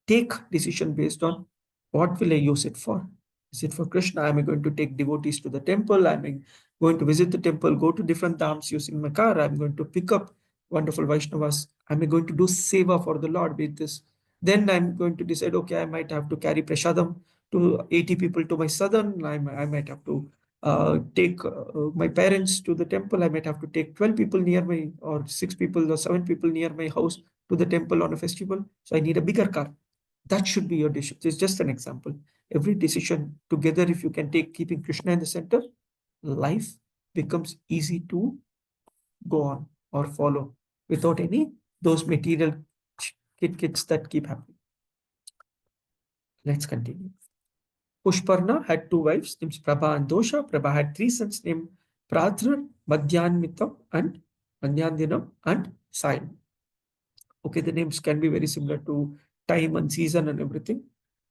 Take decision based on what will I use it for. Is it for Krishna? Am I going to take devotees to the temple? Am I going to visit the temple, go to different dhams using my car? I'm going to pick up wonderful Vaishnavas. Am I going to do seva for the Lord with this? Then I'm going to decide, okay, I might have to carry prasadam to 80 people to my sadhan. I might have to take my parents to the temple. I might have to take 12 people near my, or 6 people or 7 people near my house to the temple on a festival. So I need a bigger car. That should be your decision. It's just an example. Every decision together, if you can take keeping Krishna in the center, life becomes easy to go on or follow without any those material kits that keep happening. Let's continue. Pushparna had two wives named Prabha and Dosha. Prabha had three sons named Pradhra, Madhyanmitam, and Madhyandinam and Sayan. Okay, the names can be very similar to time and season and everything.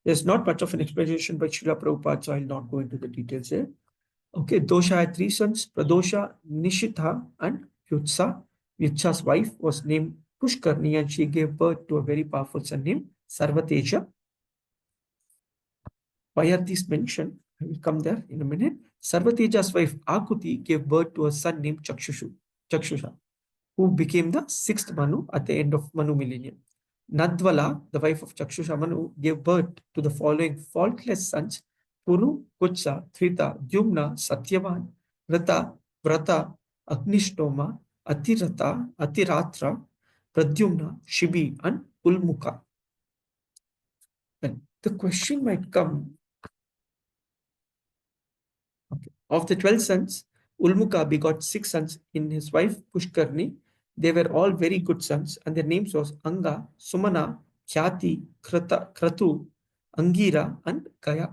There's not much of an explanation by Srila Prabhupada, so I'll not go into the details here. Okay, Dosha had three sons, Pradosha, Nishitha, and Vyutsa. Vyutsa's wife was named Pushkarni, and she gave birth to a very powerful son named Sarvateja. Why are these mentioned? I will come there in a minute. Sarvateja's wife Akuti gave birth to a son named Chakshusha, who became the sixth Manu at the end of Manu millennium. Nadvala, the wife of Chakshusha Manu, gave birth to the following faultless sons: Puru, Kutsa, Thrita, Dyumna, Satyavan, Rata, Vrata, Agnishtoma, Atiratra, Pradyumna, Shibi, and Ulmuka. Well, the question might come, okay, of the 12 sons, Ulmuka begot 6 sons in his wife Pushkarni. They were all very good sons, and their names was Anga, Sumana, Khyati, Kratu, Angira, and Gaya.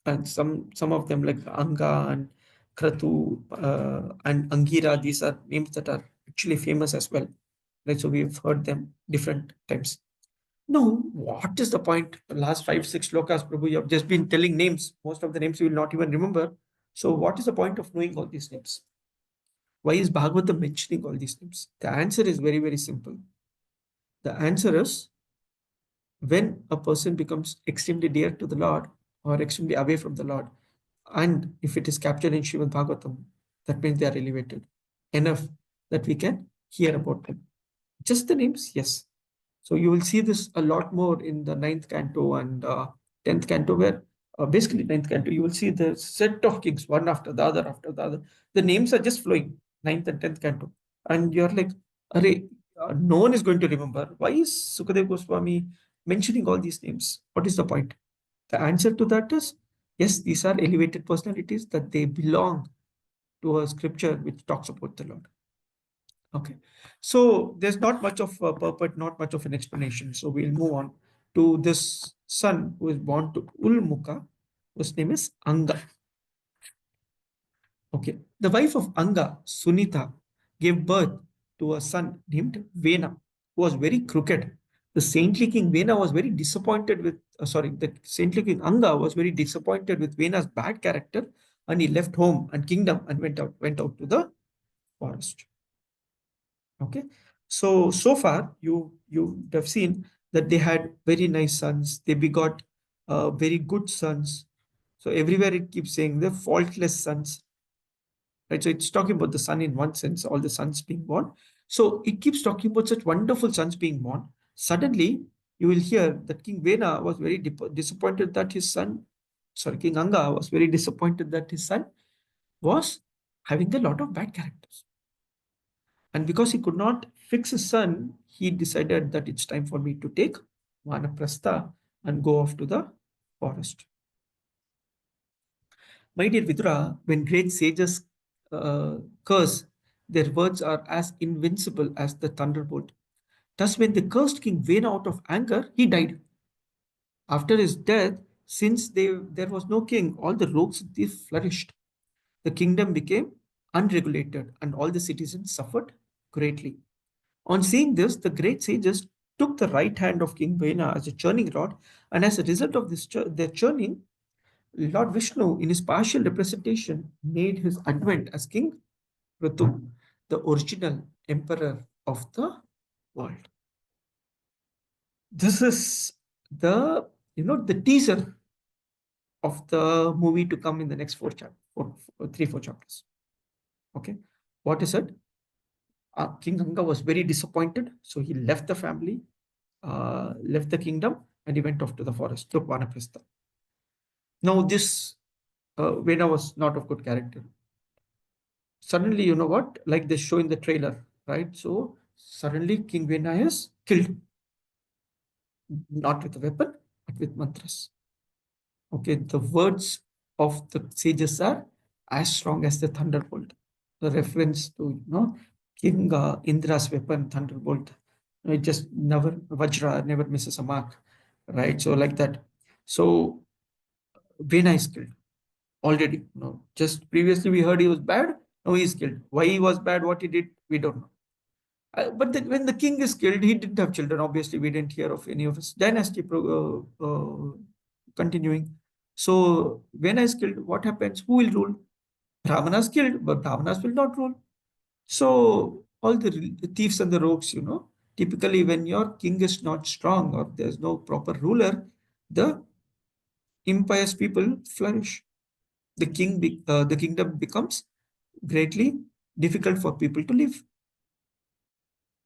And some of them like Anga and Kratu and Angira, these are names that are actually famous as well. Right, so we've heard them different times. No, what is the point? The last 5, 6 slokas, Prabhu, you have just been telling names. Most of the names you will not even remember. So what is the point of knowing all these names? Why is Bhagavatam mentioning all these names? The answer is very, very simple. The answer is, when a person becomes extremely dear to the Lord or extremely away from the Lord, and if it is captured in Srimad Bhagavatam, that means they are elevated enough that we can hear about them. Just the names, yes. So you will see this a lot more in the 9th canto and 10th canto, where basically 9th canto, you will see the set of kings, one after the other, after the other. The names are just flowing, 9th and 10th canto. And you're like, no one is going to remember. Why is Sukadev Goswami mentioning all these names? What is the point? The answer to that is, yes, these are elevated personalities, that they belong to a scripture which talks about the Lord. Okay, so there's not much of a purport, not much of an explanation. So we'll move on to this son who is born to Ulmuka, whose name is Anga. Okay, the wife of Anga, Sunita, gave birth to a son named Vena, who was very crooked. The saintly king Vena was very disappointed with, the saintly king Anga was very disappointed with Vena's bad character, and he left home and kingdom and went out to the forest. Okay, so far you have seen that they had very nice sons. They begot very good sons. So everywhere it keeps saying the faultless sons, right? So it's talking about the son in one sense, all the sons being born. So it keeps talking about such wonderful sons being born. Suddenly you will hear that King Vena was very disappointed that his son, King Anga was very disappointed that his son was having a lot of bad characters. And because he could not fix his son, he decided that it's time for me to take Vanaprastha and go off to the forest. My dear Vidura, when great sages curse, their words are as invincible as the thunderbolt. Thus, when they cursed King Vena out of anger, he died. After his death, since there was no king, all the rogues flourished. The kingdom became unregulated, and all the citizens suffered greatly. On seeing this, the great sages took the right hand of King Vena as a churning rod, and as a result of their churning, Lord Vishnu, in his partial representation, made his advent as King Ritu, the original emperor of the world. This is the teaser of the movie to come in the next 3-4 chapters. Okay, what is it? King Anga was very disappointed, so he left the family, left the kingdom, and he went off to the forest, took Vanaprastha. Now this Vena was not of good character. Suddenly, you know what? Like they show in the trailer, right? So suddenly King Vena is killed, not with a weapon, but with mantras. Okay, the words of the sages are as strong as the thunderbolt. The reference to King Indra's weapon, thunderbolt, it just never, Vajra never misses a mark, right? So like that. So Vena is killed already. No, just previously we heard he was bad. No, he is killed. Why he was bad, what he did, we don't know. But then when the king is killed, he didn't have children. Obviously, we didn't hear of any of his dynasty continuing. So when is killed, what happens? Who will rule? Brahmanas killed, but Brahmanas will not rule. So all the thieves and the rogues, typically when your king is not strong or there's no proper ruler, the impious people flourish. The kingdom becomes greatly difficult for people to live.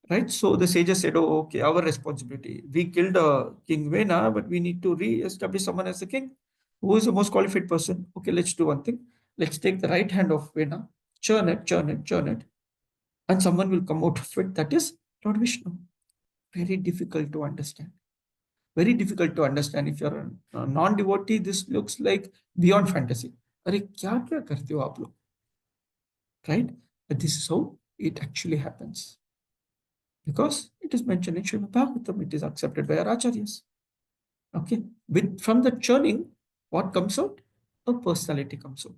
Right? So the sages said, oh, okay, our responsibility. We killed King Vena, but we need to re-establish someone as the king. Who is the most qualified person? Okay, let's do one thing. Let's take the right hand of Vena, churn it, churn it, churn it, and someone will come out of it. That is Lord Vishnu. Very difficult to understand. Very difficult to understand. If you're a non-devotee, this looks like beyond fantasy. अरे क्या क्या करते हो आप लोग? Right? But this is how it actually happens. Because it is mentioned in Srimad Bhagavatam, it is accepted by our acharyas. Okay, from the churning, what comes out? A personality comes out.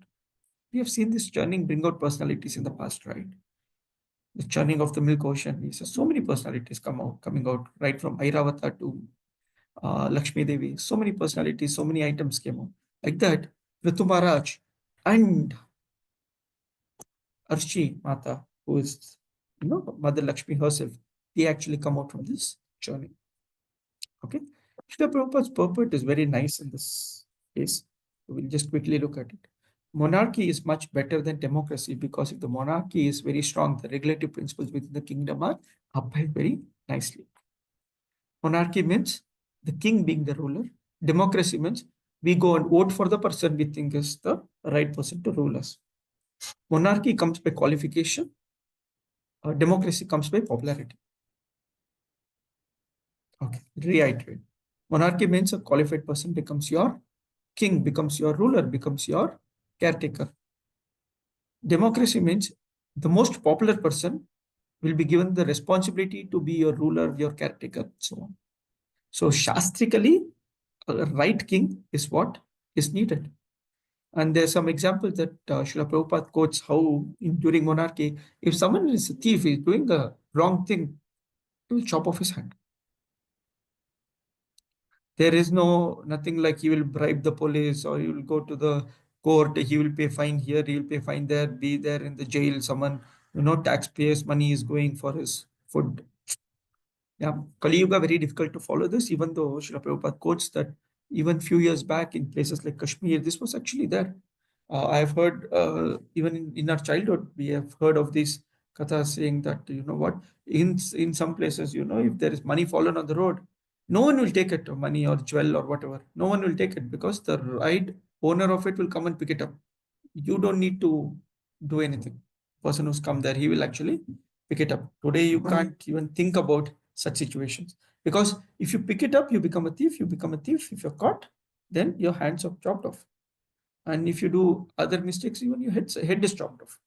We have seen this churning bring out personalities in the past, right? The churning of the milk ocean. So many personalities coming out, right from Airavata to Lakshmi Devi. So many personalities, so many items came out. Like that, Ritu Maharaj and Arshi Mata, who is Mother Lakshmi herself, they actually come out from this churning. Okay. Srila Prabhupada's purport is very nice in this case. We'll just quickly look at it. Monarchy is much better than democracy because if the monarchy is very strong, the regulative principles within the kingdom are upheld very nicely. Monarchy means the king being the ruler. Democracy means we go and vote for the person we think is the right person to rule us. Monarchy comes by qualification. Democracy comes by popularity. Okay, reiterate. Monarchy means a qualified person becomes your king, becomes your ruler, becomes your caretaker. Democracy means the most popular person will be given the responsibility to be your ruler, your caretaker, so on. So, shastrically, a right king is what is needed. And there's some examples that Srila Prabhupada quotes how during monarchy, if someone is a thief, is doing the wrong thing, he will chop off his hand. There is nothing like he will bribe the police or he will go to the court, he will pay fine here, he will pay fine there, be there in the jail. Someone, taxpayers' money is going for his food. Yeah, Kali Yuga very difficult to follow this, even though Srila Prabhupada quotes that even few years back in places like Kashmir, this was actually there. I've heard, even in our childhood, we have heard of these kathas saying that, what, in some places, if there is money fallen on the road, no one will take it, or money or jewel or whatever. No one will take it because the right owner of it will come and pick it up. You don't need to do anything. Person who's come there, he will actually pick it up. Today, you can't even think about such situations because if you pick it up, you become a thief. You become a thief. If you're caught, then your hands are chopped off. And if you do other mistakes, even your head is chopped off.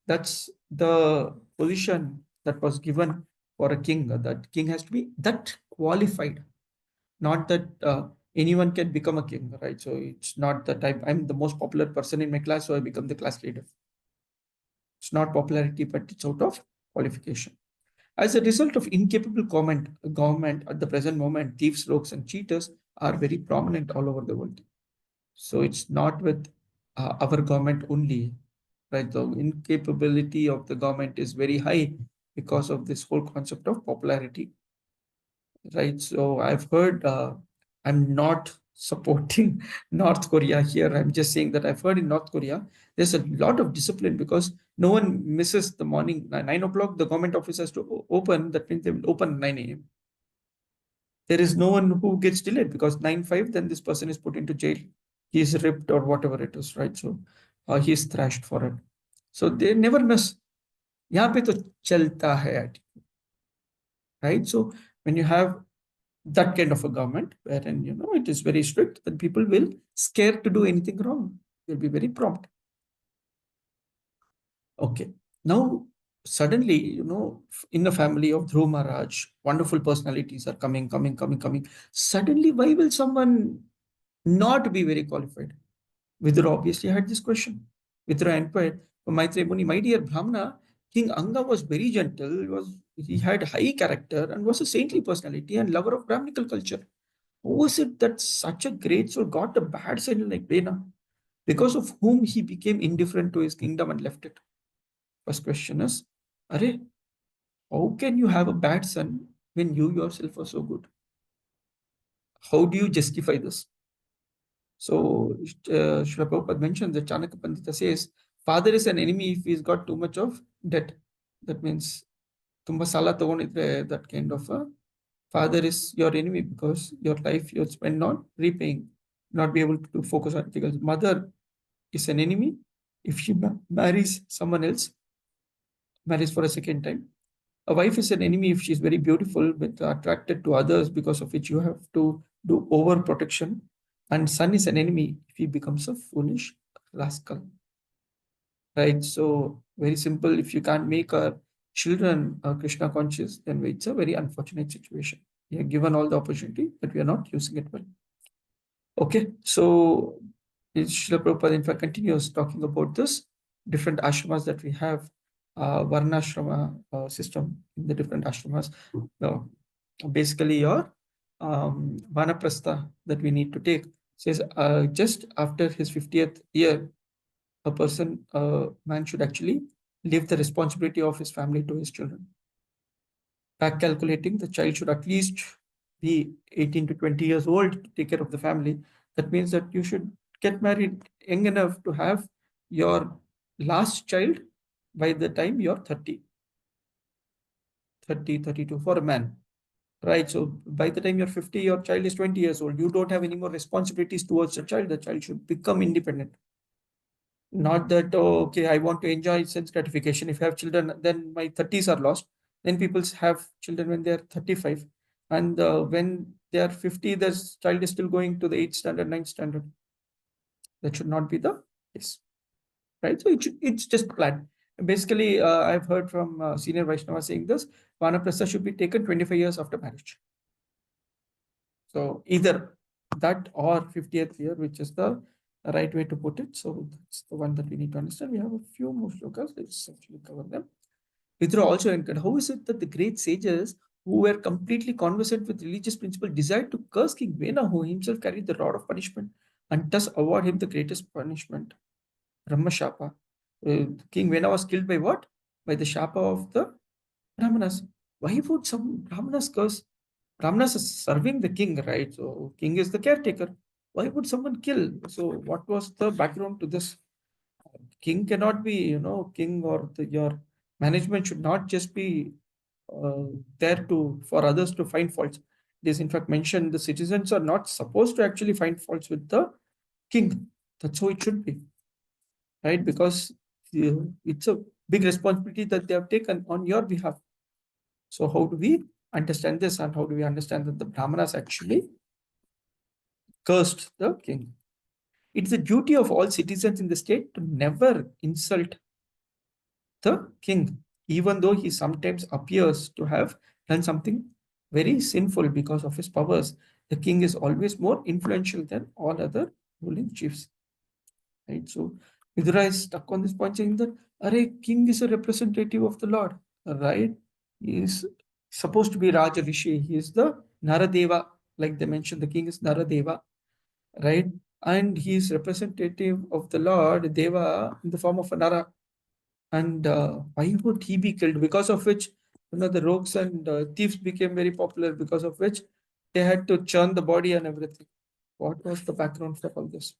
That's the position that was given for a king. That king has to be that qualified, not that anyone can become a king, right? So it's not the type I'm the most popular person in my class, so I become the class leader. It's not popularity, but it's out of qualification. As a result of incapable government at the present moment, thieves, rogues, and cheaters are very prominent all over the world. So it's not with our government only, right? The incapability of the government is very high because of this whole concept of popularity, right? So I've heard, I'm not supporting North Korea here. I'm just saying that I've heard in North Korea, there's a lot of discipline because no one misses the morning 9 o'clock. The government office has to open. That means they will open 9 a.m. There is no one who gets delayed because 9:05, then this person is put into jail. He is ripped or whatever it is, right? So he is thrashed for it. So they never miss. यहाँ पे तो चलता है, right? So when you have that kind of a government wherein it is very strict, then people will scared to do anything wrong. They'll be very prompt. Okay. Now suddenly, in the family of Dhruv Maharaj, wonderful personalities are coming. Suddenly, why will someone not be very qualified? Vidura obviously had this question. Vidura inquired, Maitreya Muni, my dear Brahmana, King Anga was very gentle, he had high character and was a saintly personality and lover of Brahminical culture. How was it that such a great soul got a bad son like Vena, because of whom he became indifferent to his kingdom and left it? First question is, Are, how can you have a bad son when you yourself are so good? How do you justify this? So, Srila Prabhupada mentioned that Chanakya Pandita says, father is an enemy if he's got too much of debt. That means, tumba sala tagondidre, that kind of a father is your enemy because your life you'll spend on repaying, not be able to focus on anything else. Mother is an enemy if she marries someone else, marries for a second time. A wife is an enemy if she's very beautiful but attracted to others, because of which you have to do over protection. And son is an enemy if he becomes a foolish rascal. Right? So very simple. If you can't make our children Krishna conscious, then it's a very unfortunate situation. We are given all the opportunity, but we are not using it well. Okay, so Srila Prabhupada in fact continues talking about this different ashramas that we have, varnashrama system in the different ashramas. Basically, your vanaprastha that we need to take says just after his 50th year, a man should actually leave the responsibility of his family to his children. Back calculating, the child should at least be 18 to 20 years old to take care of the family. That means that you should get married young enough to have your last child by the time you're 32 for a man. Right. So by the time you're 50, your child is 20 years old. You don't have any more responsibilities towards the child. The child should become independent. Not that, oh, okay, I want to enjoy sense gratification. If I have children, then my 30s are lost. Then people have children when they're 35. And when they are 50, the child is still going to the 8th standard, 9th standard. That should not be the case. Right? So it's just planned. Basically, I've heard from senior Vaishnava saying this, Vanaprastha should be taken 25 years after marriage. So either that or 50th year, which is the right way to put it. So that's the one that we need to understand. We have a few more shlokas. Let's actually cover them. Vidura also encouraged, how is it that the great sages who were completely conversant with religious principle desired to curse King Vena, who himself carried the rod of punishment, and thus award him the greatest punishment, Brahma Shapa? King Vena was killed by what? By the Shapa of the Brahmanas. Why would some Brahmanas curse? Brahmanas is serving the king, right? So king is the caretaker. Why would someone kill? So what was the background to this? King cannot be, king, or your management should not just be there to for others to find faults. It is in fact mentioned the citizens are not supposed to actually find faults with the king. That's how it should be, right? Because it's a big responsibility that they have taken on your behalf. So how do we understand this, and how do we understand that the Brahmanas actually cursed the king? It's the duty of all citizens in the state to never insult the king, even though he sometimes appears to have done something very sinful because of his powers. The king is always more influential than all other ruling chiefs. Right? So Vidura is stuck on this point, saying that king is a representative of the Lord, right? He is supposed to be Raja Rishi. He is the Naradeva, like they mentioned, the king is Naradeva, right? And he is representative of the Lord, Deva, in the form of a Nara. And why would he be killed? Because of which, the rogues and thieves became very popular, because of which they had to churn the body and everything. What was the background for all this?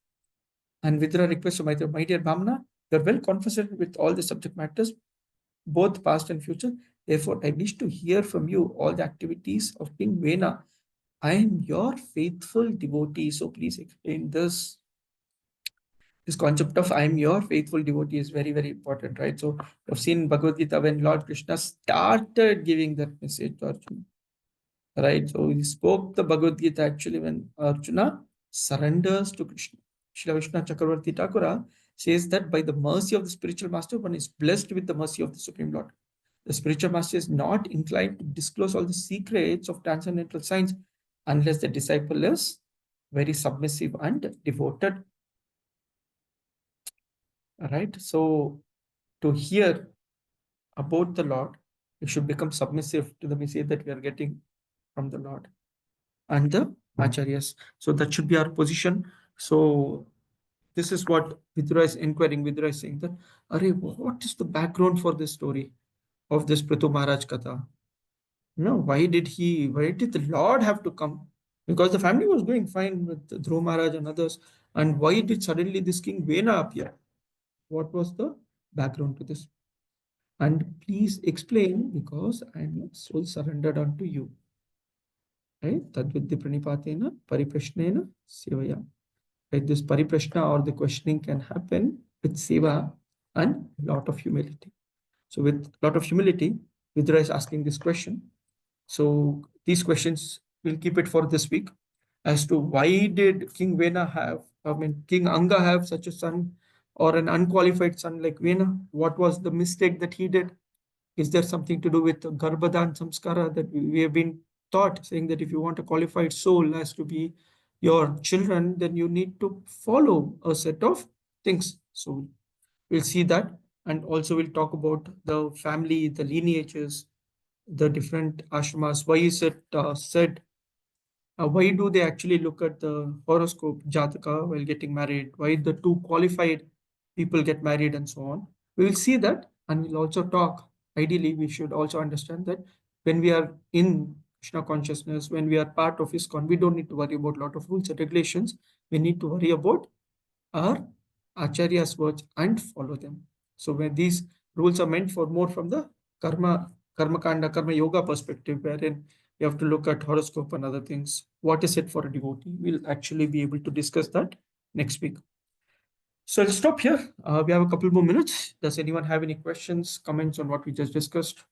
And Vidura requests to my dear Brahmana, you are well conversant with all the subject matters, both past and future. Therefore, I wish to hear from you all the activities of King Vena. I am your faithful devotee. So please explain this. This concept of I am your faithful devotee is very, very important, right? So I've seen Bhagavad Gita when Lord Krishna started giving that message to Arjuna, right? So he spoke the Bhagavad Gita actually when Arjuna surrenders to Krishna. Srila Vishnu Chakravarti Thakura says that by the mercy of the spiritual master, one is blessed with the mercy of the Supreme Lord. The spiritual master is not inclined to disclose all the secrets of transcendental science unless the disciple is very submissive and devoted. Right? So to hear about the Lord, you should become submissive to the message that we are getting from the Lord and the acharyas. So that should be our position. So this is what Vidura is inquiring. Vidura is saying that, Arey, what is the background for this story of this Prithu Maharaj Katha? No, why did the Lord have to come? Because the family was going fine with Dhruv Maharaj and others. And why did suddenly this King Vena appear? What was the background to this? And please explain, because I am soul surrendered unto you. Right? Tadvidya pranipatena pariprashnena sevaya. Right? This pariprashna or the questioning can happen with seva and lot of humility. So with lot of humility, Vidura is asking this question. So these questions we'll keep it for this week as to why did King Vena King Anga have such a son or an unqualified son like Vena? What was the mistake that he did? Is there something to do with Garbhadan Samskara that we have been taught, saying that if you want a qualified soul as to be your children, then you need to follow a set of things. So we'll see that. And also we'll talk about the family, the lineages, the different ashramas. Why is it said? Why do they actually look at the horoscope, Jataka, while getting married? Why the two qualified people get married and so on? We will see that, and we'll also talk. Ideally, we should also understand that when we are in Krishna consciousness, when we are part of ISKCON, we don't need to worry about a lot of rules and regulations. We need to worry about our Acharya's words and follow them. So when these rules are meant for more from the karma kanda, karma yoga perspective, wherein you have to look at horoscope and other things. What is it for a devotee? We'll actually be able to discuss that next week. So I'll stop here. We have a couple more minutes. Does anyone have any questions, comments on what we just discussed?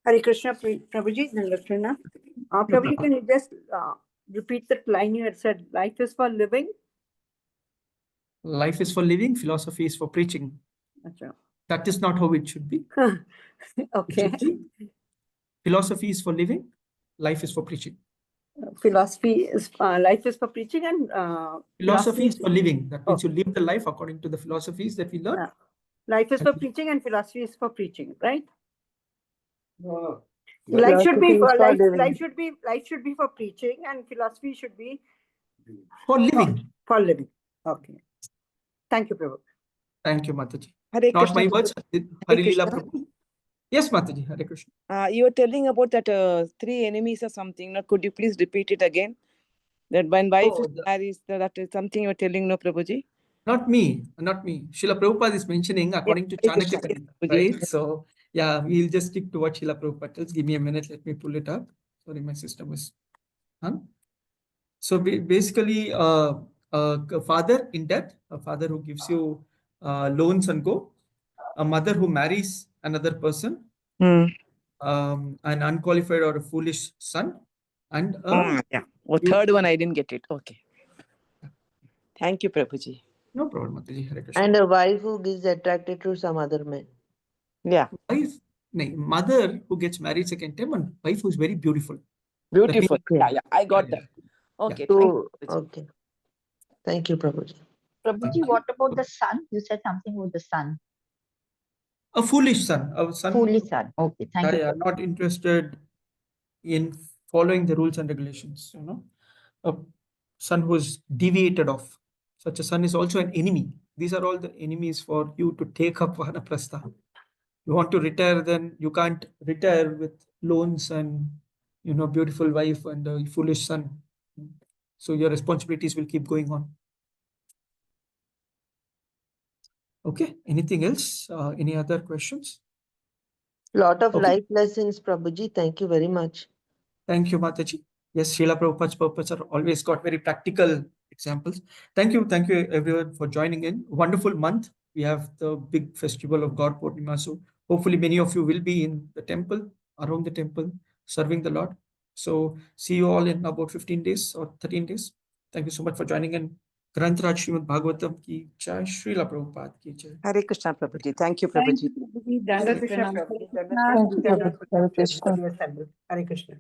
Hare Krishna, Prabhuji, Nalakrishna. Prabhuji, can you just repeat that line you had said? Life is for living? Life is for living, philosophy is for preaching. Achha. That is not how it should be. Okay. It should be, philosophy is for living, life is for preaching. Philosophy is life is for preaching, and philosophy is for living. That means you live the life according to the philosophies that we learn. Life is for preaching and philosophy is for preaching, right? Life should be for life should be for preaching, and philosophy should be for living. For living. Okay. Thank you, Prabhu. Thank you, Mataji. Hare Not Krishna. my words. Hare Leela Prabhu. Yes, Mataji. Hare Krishna. You were telling about that three enemies or something. Now, could you please repeat it again? That when wife is married, that is something you were telling, no, Prabhuji? Not me. Srila Prabhupada is mentioning according to Chanakya Karita, right? So, yeah, we'll just stick to what Srila Prabhupada tells. Give me a minute. Let me pull it up. Sorry, my system is. So basically, a father in death, a father who gives you loans and go, a mother who marries another person, an unqualified or a foolish son, and third one I didn't get it. Okay. Thank you, Prabhuji. No problem, Mataji. Hare Krishna. And a wife who gets attracted to some other man. Yeah. Mother who gets married second time and wife who is very beautiful. Beautiful. Yeah, I got that. Okay. So, okay. Thank you, Prabhuji. Prabhuji, what about the son? You said something about the son. A foolish son. A son. Foolish son. Okay, thank you. Not interested in following the rules and regulations. A son who is deviated off. Such a son is also an enemy. These are all the enemies for you to take up Vanaprastha. You want to retire, then you can't retire with loans and beautiful wife and a foolish son. So your responsibilities will keep going on. Okay. Anything else? Any other questions? Lot of life lessons, Prabhuji. Thank you very much. Thank you, Mataji. Yes, Srila Prabhupada's purpose are always got very practical examples. Thank you everyone for joining in. Wonderful month. We have the big festival of God Purnima. So hopefully many of you will be in the temple, around the temple, serving the Lord. So see you all in about 15 days or 13 days. Thank you so much for joining in. Granth Raj Srimad Bhagavatam ki jai, Srila Prabhupada ki jai. Hare Krishna, Prabhuji. Thank you, Thank Prabhuji. you, Prabhuji. Dandavat Krishna. Prabhuji. Thank you, Prabhuji. Hare Dandavat Krishna. Hare Krishna.